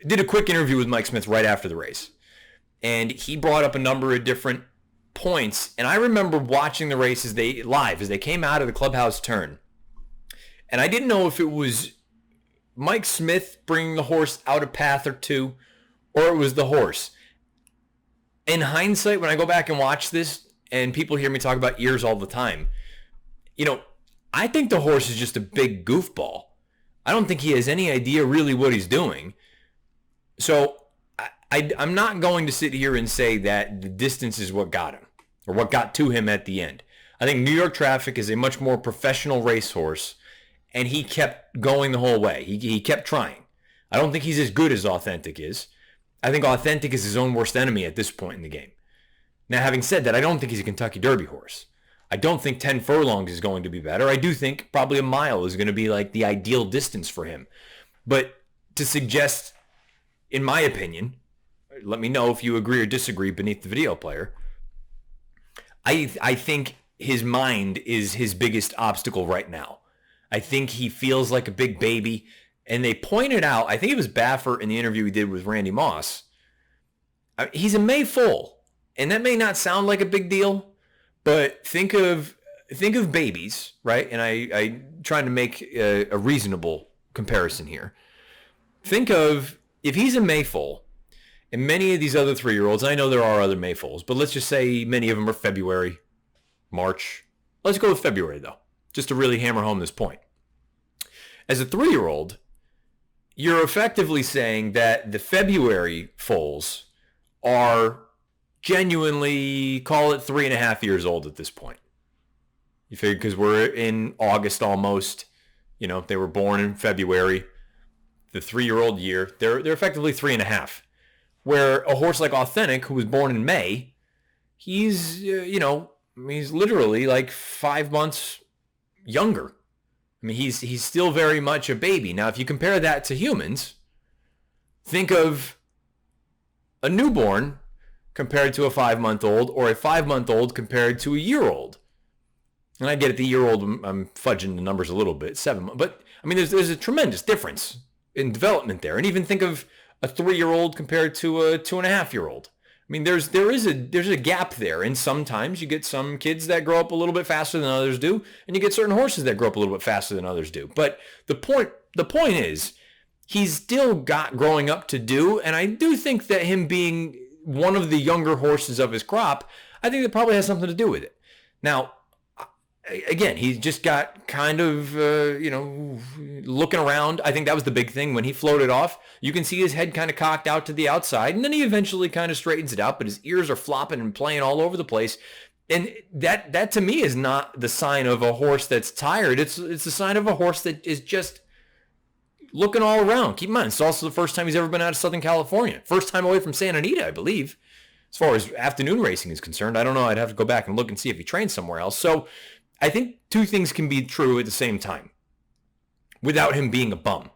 did a quick interview with Mike Smith right after the race, and he brought up a number of different points. And I remember watching the race as they came out of the clubhouse turn, and I didn't know if it was Mike Smith bringing the horse out a path or two, or it was the horse. In hindsight, when I go back and watch this, and people hear me talk about ears all the time, I think the horse is just a big goofball. I don't think he has any idea really what he's doing. So I'm not going to sit here and say that the distance is what got him or what got to him at the end. I think New York Traffic is a much more professional racehorse, and he kept going the whole way. He kept trying. I don't think he's as good as Authentic is. I think Authentic is his own worst enemy at this point in the game. Now, having said that, I don't think he's a Kentucky Derby horse. I don't think 10 furlongs is going to be better. I do think probably a mile is going to be like the ideal distance for him. But to suggest, in my opinion, let me know if you agree or disagree beneath the video player, I think his mind is his biggest obstacle right now. I think he feels like a big baby. And they pointed out, I think it was Baffert in the interview he did with Randy Moss, he's a May foal. And that may not sound like a big deal, but think of babies, right? And I trying to make a reasonable comparison here. Think of, if he's a May foal, and many of these other 3-year-olds, I know there are other May foals, but let's just say many of them are February, March. Let's go with February, though, just to really hammer home this point. As a 3-year-old, you're effectively saying that the February foals are genuinely, call it 3.5 years old at this point. You figure because we're in August almost, if they were born in February, the 3-year-old year, they're effectively 3.5. Where a horse like Authentic, who was born in May, he's, he's literally like 5 months younger. I mean, he's still very much a baby. Now, if you compare that to humans, think of a newborn compared to a 5-month-old, or a 5-month-old compared to a year-old. And I get it, the year-old, I'm fudging the numbers a little bit, 7 months. But, I mean, there's a tremendous difference in development there. And even think of a 3-year-old compared to a 2.5-year-old. I mean, there's a gap there, and sometimes you get some kids that grow up a little bit faster than others do, and you get certain horses that grow up a little bit faster than others do. But the point is, he's still got growing up to do, and I do think that him being one of the younger horses of his crop, I think that probably has something to do with it. Now, again, he's just got kind of, looking around. I think that was the big thing when he floated off. You can see his head kind of cocked out to the outside, and then he eventually kind of straightens it out, but his ears are flopping and playing all over the place. And that to me is not the sign of a horse that's tired. It's the sign of a horse that is just looking all around. Keep in mind, it's also the first time he's ever been out of Southern California. First time away from Santa Anita, I believe. As far as afternoon racing is concerned, I don't know. I'd have to go back and look and see if he trains somewhere else. So I think two things can be true at the same time without him being a bum.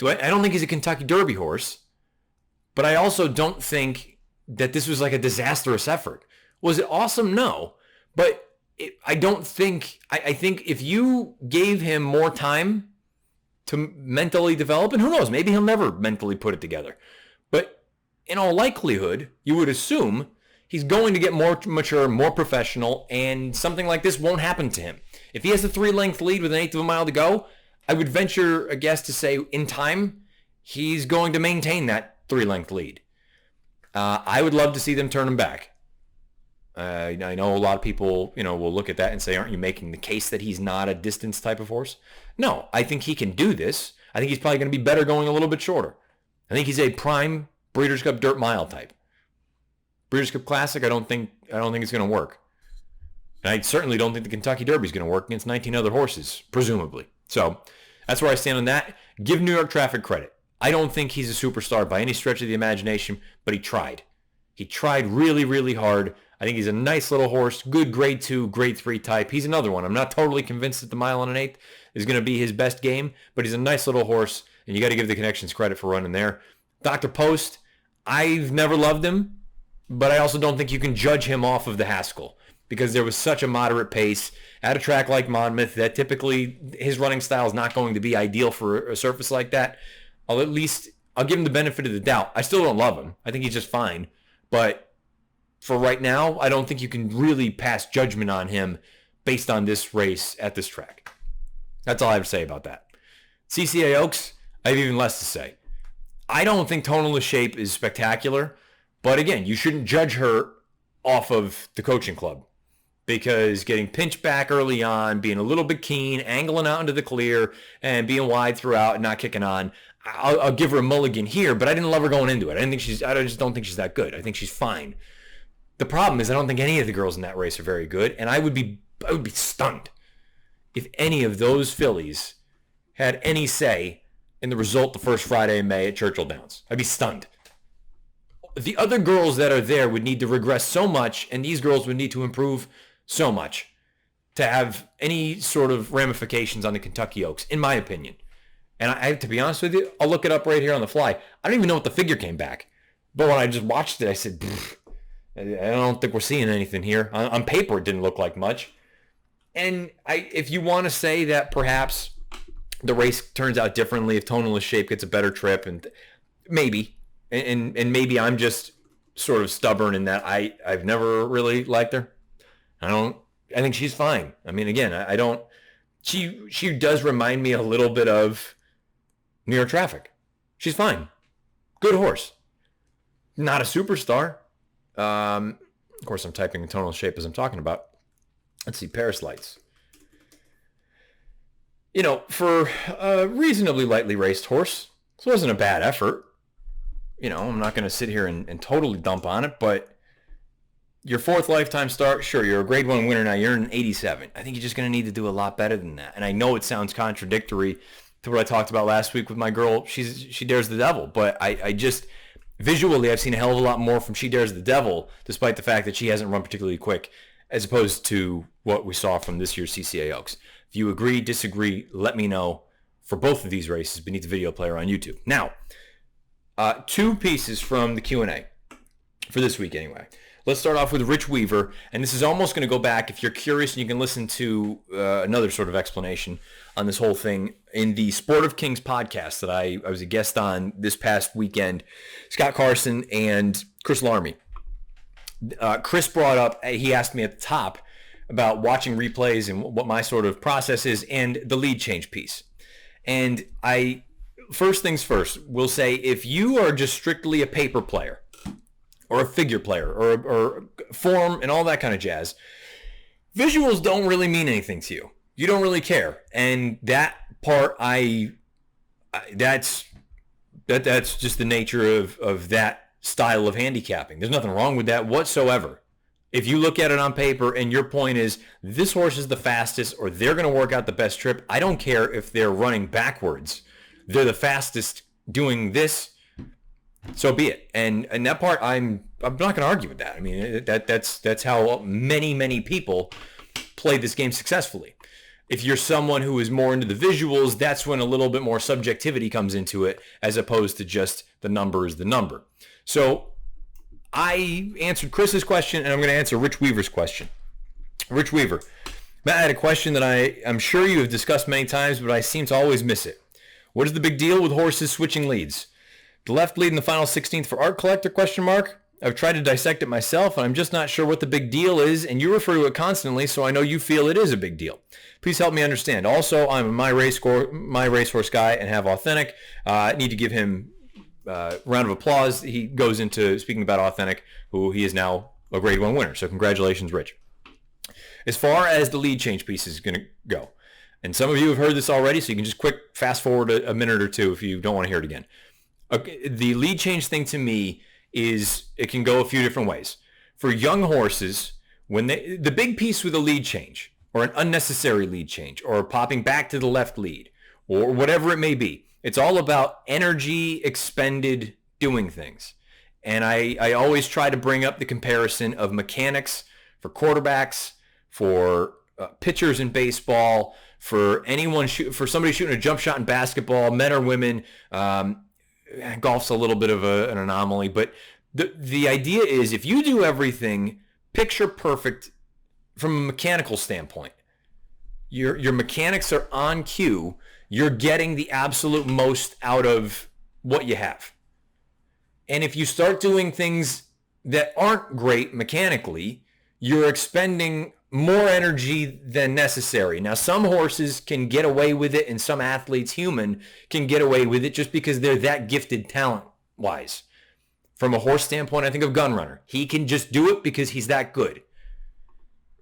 I don't think he's a Kentucky Derby horse, but I also don't think that this was like a disastrous effort. Was it awesome? No. But I think if you gave him more time to mentally develop, and who knows, maybe he'll never mentally put it together. But in all likelihood, you would assume he's going to get more mature, more professional, and something like this won't happen to him. If he has a 3-length lead with 1/8 of a mile to go, I would venture a guess to say in time, he's going to maintain that 3-length lead. I would love to see them turn him back. I know a lot of people, will look at that and say, aren't you making the case that he's not a distance type of horse? No, I think he can do this. I think he's probably going to be better going a little bit shorter. I think he's a prime Breeders' Cup Dirt Mile type. Breeders' Cup Classic, I don't think it's going to work. And I certainly don't think the Kentucky Derby is going to work against 19 other horses, presumably. So that's where I stand on that. Give New York Traffic credit. I don't think he's a superstar by any stretch of the imagination, but he tried. He tried really, really hard. I think he's a nice little horse, good grade 2, grade 3 type. He's another one. I'm not totally convinced that the mile and an eighth is going to be his best game, but he's a nice little horse, and you got to give the connections credit for running there. Dr. Post, I've never loved him, but I also don't think you can judge him off of the Haskell because there was such a moderate pace at a track like Monmouth that typically his running style is not going to be ideal for a surface like that. I'll give him the benefit of the doubt. I still don't love him. I think he's just fine, but for right now, I don't think you can really pass judgment on him based on this race at this track. That's all I have to say about that. CCA Oaks, I have even less to say. I don't think Tonalist Shape is spectacular, but again, you shouldn't judge her off of the coaching club because getting pinched back early on, being a little bit keen, angling out into the clear, and being wide throughout and not kicking on, I'll give her a mulligan here, but I didn't love her going into it. I just don't think she's that good. I think she's fine. The problem is I don't think any of the girls in that race are very good, and I would be stunned if any of those fillies had any say in the result the first Friday in May at Churchill Downs. I'd be stunned. The other girls that are there would need to regress so much, and these girls would need to improve so much to have any sort of ramifications on the Kentucky Oaks, in my opinion. And I to be honest with you, I'll look it up right here on the fly. I don't even know what the figure came back. But when I just watched it, I said, I don't think we're seeing anything here. On paper, it didn't look like much. And if you want to say that perhaps the race turns out differently, if Tonalist Shape gets a better trip, and maybe, and maybe I'm just sort of stubborn in that I've never really liked her. I think she's fine. I mean, again, I don't. She does remind me a little bit of New York Traffic. She's fine. Good horse. Not a superstar. Of course, I'm typing in Tonalist Shape as I'm talking about. Let's see, Paris Lights. For a reasonably lightly raced horse, this wasn't a bad effort. I'm not going to sit here and totally dump on it, but your fourth lifetime start, sure, you're a grade 1 winner now. You're in 87. I think you're just going to need to do a lot better than that. And I know it sounds contradictory to what I talked about last week with my girl. She Dares the Devil, but I just... Visually, I've seen a hell of a lot more from She Dares the Devil, despite the fact that she hasn't run particularly quick, as opposed to what we saw from this year's CCA Oaks. If you agree, disagree, let me know for both of these races beneath the video player on YouTube. Now, 2 pieces from the Q&A for this week anyway. Let's start off with Rich Weaver, and this is almost going to go back, if you're curious, and you can listen to another sort of explanation on this whole thing in the Sport of Kings podcast that I was a guest on this past weekend. Scott Carson and Chris Larmy. Chris brought up, he asked me at the top about watching replays and what my sort of process is and the lead change piece. And first things first, will say if you are just strictly a paper player, or a figure player, or form and all that kind of jazz, visuals don't really mean anything to you. You don't really care. And that part, that's just the nature of that style of handicapping. There's nothing wrong with that whatsoever. If you look at it on paper and your point is this horse is the fastest or they're going to work out the best trip, I don't care if they're running backwards. They're the fastest doing this, so be it. And that part, I'm not going to argue with that. I mean, that's how many people play this game successfully. If you're someone who is more into the visuals, that's when a little bit more subjectivity comes into it, as opposed to just the number is the number. So I answered Chris's question, and I'm going to answer Rich Weaver's question. Rich Weaver, Matt, I had a question that I'm sure you have discussed many times, but I seem to always miss it. What is the big deal with horses switching leads? The left lead in the final 16th for Art Collector, ? I've tried to dissect it myself, and I'm just not sure what the big deal is, and you refer to it constantly, so I know you feel it is a big deal. Please help me understand. Also, I'm a my racehorse guy and have Authentic. I need to give him a round of applause. He goes into speaking about Authentic, who he is now a grade 1 winner. So congratulations, Rich. As far as the lead change piece is going to go, and some of you have heard this already, so you can just quick fast forward a minute or two if you don't want to hear it again. Okay, the lead change thing to me is it can go a few different ways. For young horses, the big piece with a lead change or an unnecessary lead change or popping back to the left lead or whatever it may be, it's all about energy expended doing things. And I always try to bring up the comparison of mechanics for quarterbacks, for pitchers in baseball, for for somebody shooting a jump shot in basketball, men or women. Golf's a little bit of an anomaly, but the idea is if you do everything picture perfect from a mechanical standpoint, your mechanics are on cue, you're getting the absolute most out of what you have. And if you start doing things that aren't great mechanically, you're expending more energy than necessary. Now, some horses can get away with it, and some athletes, human, can get away with it just because they're that gifted talent-wise. From a horse standpoint, I think of Gunrunner. He can just do it because he's that good.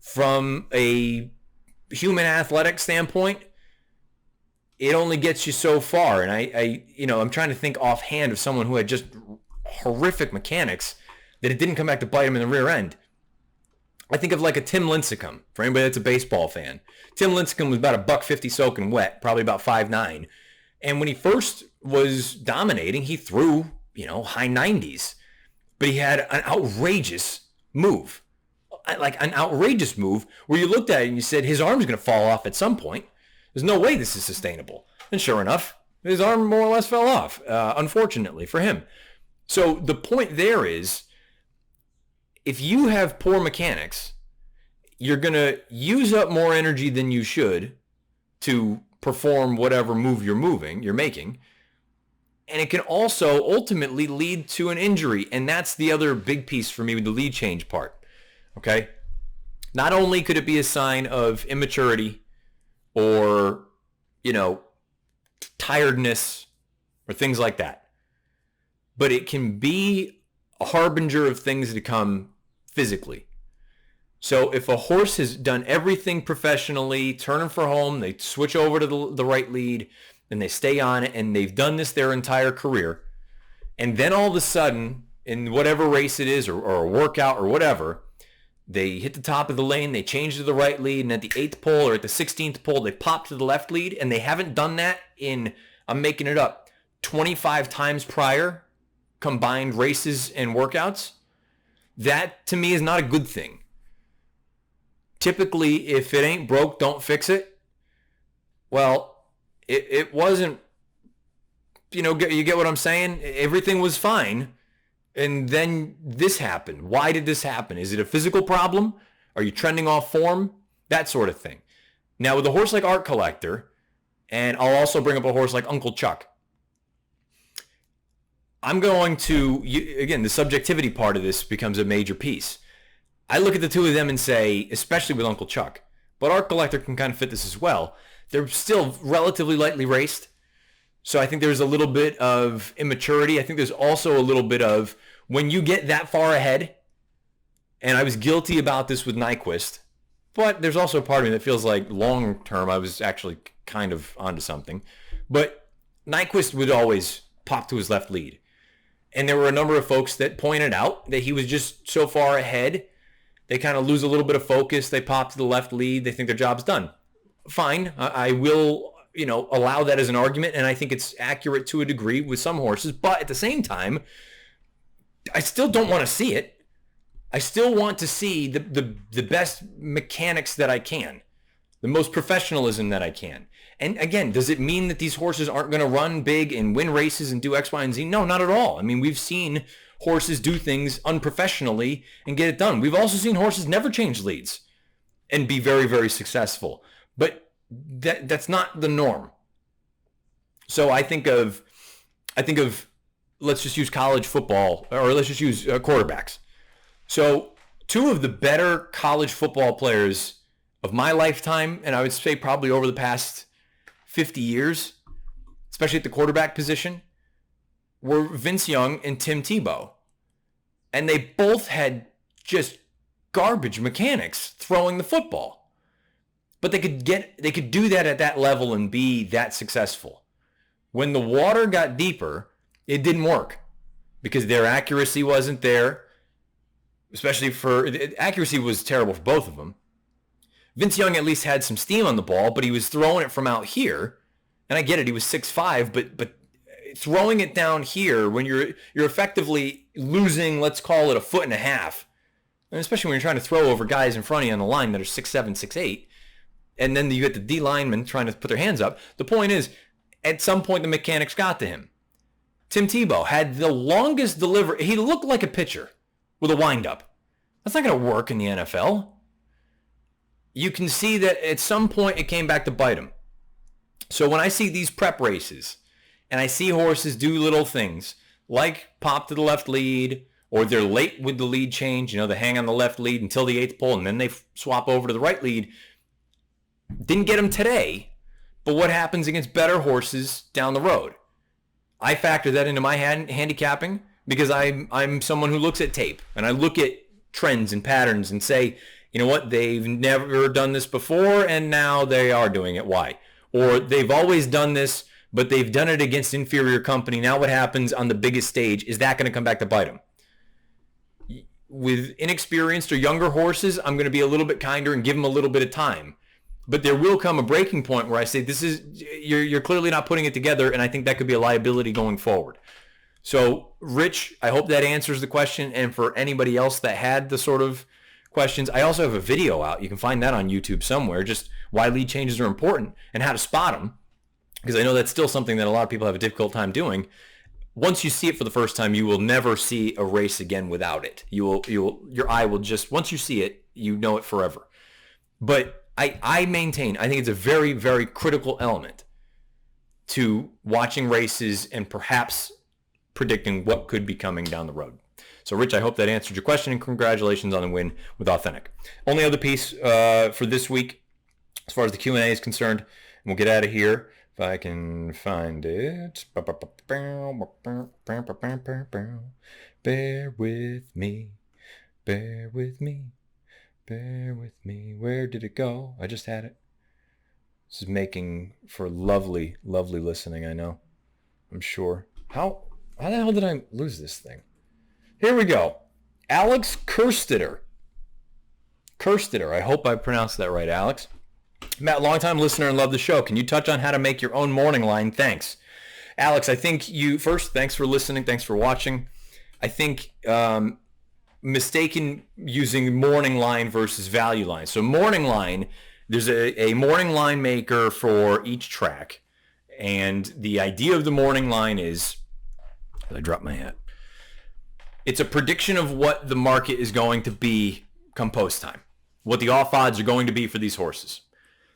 From a human athletic standpoint, it only gets you so far. And I'm trying to think offhand of someone who had just horrific mechanics that it didn't come back to bite him in the rear end. I think of like a Tim Lincecum, for anybody that's a baseball fan. Tim Lincecum was about $150 soaking wet, probably about 5'9". And when he first was dominating, he threw, high 90s. But he had an outrageous move. Like an outrageous move where you looked at it and you said, his arm's going to fall off at some point. There's no way this is sustainable. And sure enough, his arm more or less fell off, unfortunately for him. So the point there is, if you have poor mechanics, you're going to use up more energy than you should to perform whatever move you're making. And it can also ultimately lead to an injury. And that's the other big piece for me with the lead change part. Okay? Not only could it be a sign of immaturity or, tiredness or things like that, but it can be a harbinger of things to come physically. So if a horse has done everything professionally, turning for home, they switch over to the right lead, and they stay on it, and they've done this their entire career, and then all of a sudden, in whatever race it is, or a workout or whatever, they hit the top of the lane, they change to the right lead, and at the 8th pole or at the 16th pole, they pop to the left lead, and they haven't done that in, I'm making it up, 25 times prior, combined races and workouts. That, to me, is not a good thing. Typically, if it ain't broke, don't fix it. Well, it wasn't, you get what I'm saying? Everything was fine. And then this happened. Why did this happen? Is it a physical problem? Are you trending off form? That sort of thing. Now, with a horse like Art Collector, and I'll also bring up a horse like Uncle Chuck, I'm going to, again, the subjectivity part of this becomes a major piece. I look at the two of them and say, especially with Uncle Chuck, but Art Collector can kind of fit this as well. They're still relatively lightly raced. So I think there's a little bit of immaturity. I think there's also a little bit of when you get that far ahead, and I was guilty about this with Nyquist, but there's also a part of me that feels like long term I was actually kind of onto something. But Nyquist would always pop to his left lead. And there were a number of folks that pointed out that he was just so far ahead, they kind of lose a little bit of focus. They pop to the left lead. They think their job's done. Fine. I will, allow that as an argument, and I think it's accurate to a degree with some horses. But at the same time, I still don't want to see it. I still want to see the best mechanics that I can, the most professionalism that I can. And again, does it mean that these horses aren't going to run big and win races and do X, Y, and Z? No, not at all. I mean, we've seen horses do things unprofessionally and get it done. We've also seen horses never change leads and be very, very successful. But that's not the norm. So I think of, let's just use college football, or let's just use quarterbacks. So two of the better college football players of my lifetime, and I would say probably over the past 50 years, especially at the quarterback position, were Vince Young and Tim Tebow. And they both had just garbage mechanics throwing the football. But they could do that at that level and be that successful. When the water got deeper, it didn't work because their accuracy wasn't there, especially accuracy was terrible for both of them. Vince Young at least had some steam on the ball, but he was throwing it from out here. And I get it, he was 6'5", but throwing it down here when you're effectively losing, let's call it 1.5 feet, and especially when you're trying to throw over guys in front of you on the line that are 6'7", 6'8", and then you get the D linemen trying to put their hands up. The point is, at some point the mechanics got to him. Tim Tebow had the longest delivery. He looked like a pitcher with a windup. That's not going to work in the NFL. You can see that at some point it came back to bite him. So when I see these prep races and I see horses do little things like pop to the left lead, or they're late with the lead change, they hang on the left lead until the 8th pole and then they swap over to the right lead. Didn't get them today, but what happens against better horses down the road? I factor that into my handicapping because I'm someone who looks at tape and I look at trends and patterns and say, you know what, they've never done this before and now they are doing it. Why? Or they've always done this, but they've done it against inferior company. Now what happens on the biggest stage? Is that going to come back to bite them? With inexperienced or younger horses, I'm going to be a little bit kinder and give them a little bit of time. But there will come a breaking point where I say, you're clearly not putting it together, and I think that could be a liability going forward. So, Rich, I hope that answers the question. And for anybody else that had the sort of questions, I also have a video out. You can find that on YouTube somewhere, just why lead changes are important and how to spot them, because I know that's still something that a lot of people have a difficult time doing. Once you see it for the first time, you will never see a race again without it. Your eye will just, once you see it, you know it forever. But I maintain, I think it's a very, very critical element to watching races and perhaps predicting what could be coming down the road. So, Rich, I hope that answered your question, and congratulations on the win with Authentic. Only other piece for this week, as far as the Q&A is concerned, and we'll get out of here if I can find it. Bear with me, bear with me, bear with me. Where did it go? I just had it. This is making for lovely, lovely listening, I know. I'm sure. How the hell did I lose this thing? Here we go. Alex Kerstetter. I hope I pronounced that right, Alex. Matt, longtime listener and love the show. Can you touch on how to make your own morning line? Thanks. Alex, I think first, thanks for listening. Thanks for watching. I think mistaken using morning line versus value line. So morning line, there's a morning line maker for each track. And the idea of the morning line is, I dropped my hat. It's a prediction of what the market is going to be come post time, what the off odds are going to be for these horses.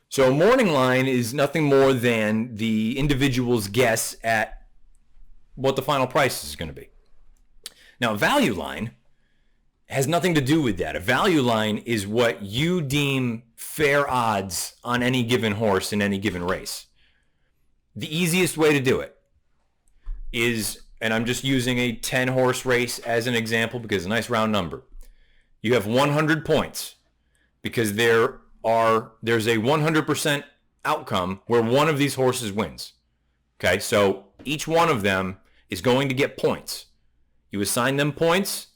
So a morning line is nothing more than the individual's guess at what the final price is going to be. Now, a value line has nothing to do with that. A value line is what you deem fair odds on any given horse in any given race. The easiest way to do it is, and I'm just using a 10-horse race as an example because it's a nice round number. You have 100 points because there's a 100% outcome where one of these horses wins. Okay, so each one of them is going to get points. You assign them points.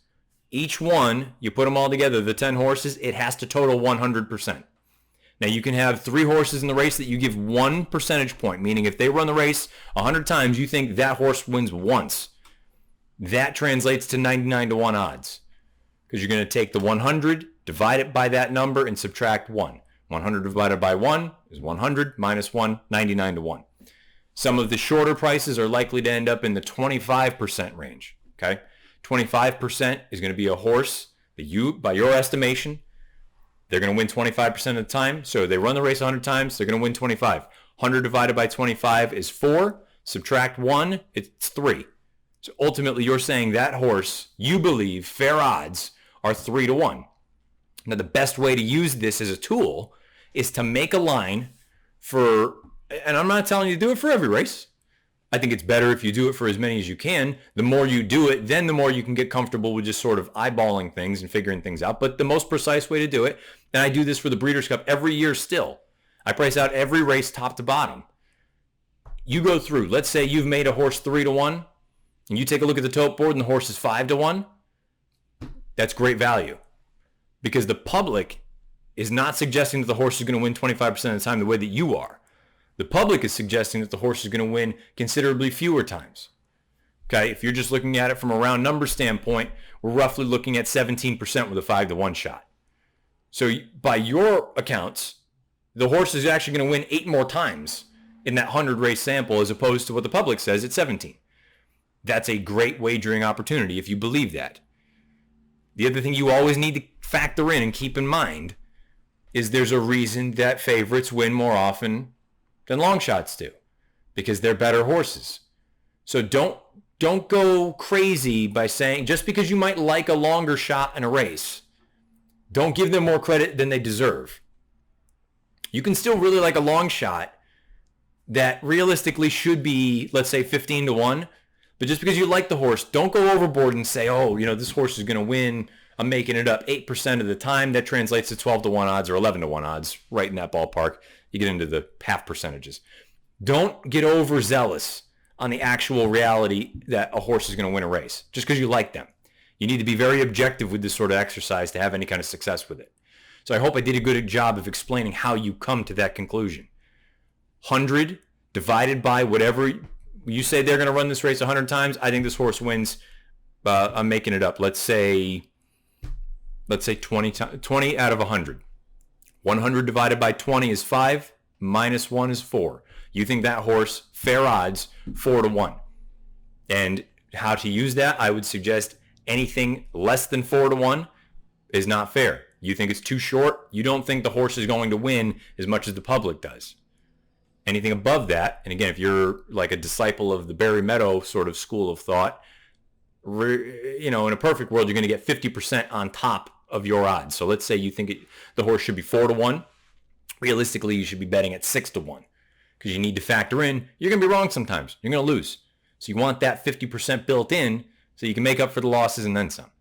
Each one, you put them all together, the 10 horses, it has to total 100%. Now, you can have 3 horses in the race that you give 1 percentage point, meaning if they run the race 100 times, you think that horse wins once. That translates to 99-1 odds because you're going to take the 100, divide it by that number, and subtract 1. 100 divided by 1 is 100 minus 1, 99-1. Some of the shorter prices are likely to end up in the 25% range. Okay, 25% is going to be a horse that by your estimation, they're going to win 25% of the time. So they run the race 100 times, they're going to win 25. 100 divided by 25 is 4. Subtract 1, it's 3. So ultimately, you're saying that horse, you believe, fair odds are 3-1. Now, the best way to use this as a tool is to make a line for, and I'm not telling you to do it for every race. I think it's better if you do it for as many as you can. The more you do it, then the more you can get comfortable with just sort of eyeballing things and figuring things out. But the most precise way to do it, and I do this for the Breeders' Cup every year still, I price out every race top to bottom. You go through, let's say you've made a horse 3-1, and you take a look at the tote board and the horse is 5-1. That's great value, because the public is not suggesting that the horse is going to win 25% of the time the way that you are. The public is suggesting that the horse is going to win considerably fewer times. Okay, if you're just looking at it from a round number standpoint, we're roughly looking at 17% with a 5-1 shot. So by your accounts, the horse is actually going to win 8 more times in that 100 race sample as opposed to what the public says at 17. That's a great wagering opportunity if you believe that. The other thing you always need to factor in and keep in mind is there's a reason that favorites win more often than long shots do, because they're better horses. So don't go crazy by saying, just because you might like a longer shot in a race, don't give them more credit than they deserve. You can still really like a long shot that realistically should be, let's say, 15-1. But just because you like the horse, don't go overboard and say, oh, this horse is going to win. I'm making it up 8% of the time. That translates to 12-1 odds or 11-1 odds, right in that ballpark. You get into the half percentages. Don't get overzealous on the actual reality that a horse is going to win a race just because you like them. You need to be very objective with this sort of exercise to have any kind of success with it. So I hope I did a good job of explaining how you come to that conclusion. 100 divided by whatever you say they're going to run this race 100 times. I think this horse wins. I'm making it up. Let's say 20 out of 100. 100 divided by 20 is 5, minus 1 is 4. You think that horse, fair odds, 4-1. And how to use that, I would suggest anything less than 4-1 is not fair. You think it's too short. You don't think the horse is going to win as much as the public does. Anything above that, and again, if you're like a disciple of the Barry Meadow sort of school of thought, in a perfect world, you're going to get 50% on top of your odds. So let's say you think the horse should be 4-1. Realistically, you should be betting at 6-1, because you need to factor in you're going to be wrong sometimes. You're going to lose. So you want that 50% built in so you can make up for the losses and then some.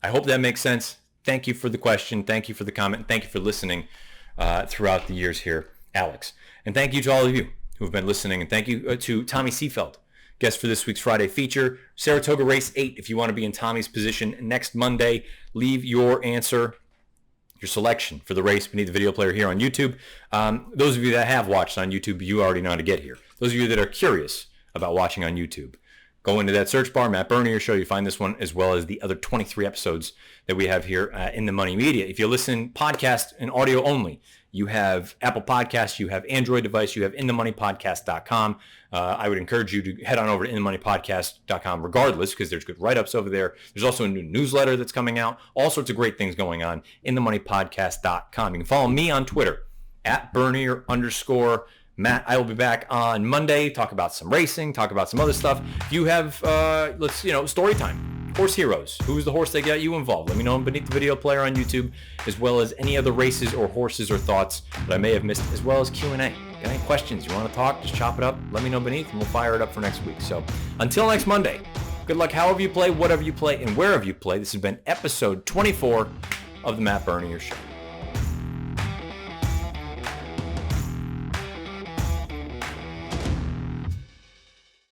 I hope that makes sense. Thank you for the question. Thank you for the comment. Thank you for listening throughout the years here, Alex. And thank you to all of you who have been listening. And thank you to Tommy Seefeld, guest for this week's Friday feature. Saratoga Race 8, if you want to be in Tommy's position next Monday, leave your answer, your selection for the race beneath the video player here on YouTube. Those of you that have watched on YouTube, you already know how to get here. Those of you that are curious about watching on YouTube, go into that search bar, Matt Bernier Show. You find this one as well as the other 23 episodes that we have here in the Money Media. If you listen podcast and audio only, you have Apple Podcasts, you have Android device, you have inthemoneypodcast.com. I would encourage you to head on over to inthemoneypodcast.com regardless, because there's good write-ups over there. There's also a new newsletter that's coming out. All sorts of great things going on. inthemoneypodcast.com. You can follow me on Twitter at Bernier_. Matt, I will be back on Monday, talk about some racing, talk about some other stuff. If you have, story time. Horse heroes. Who's the horse that got you involved? Let me know beneath the video player on YouTube, as well as any other races or horses or thoughts that I may have missed, as well as Q&A. Got any questions? You want to talk? Just chop it up. Let me know beneath, and we'll fire it up for next week. So until next Monday, good luck however you play, whatever you play, and wherever you play. This has been episode 24 of the Matt Bernier Show.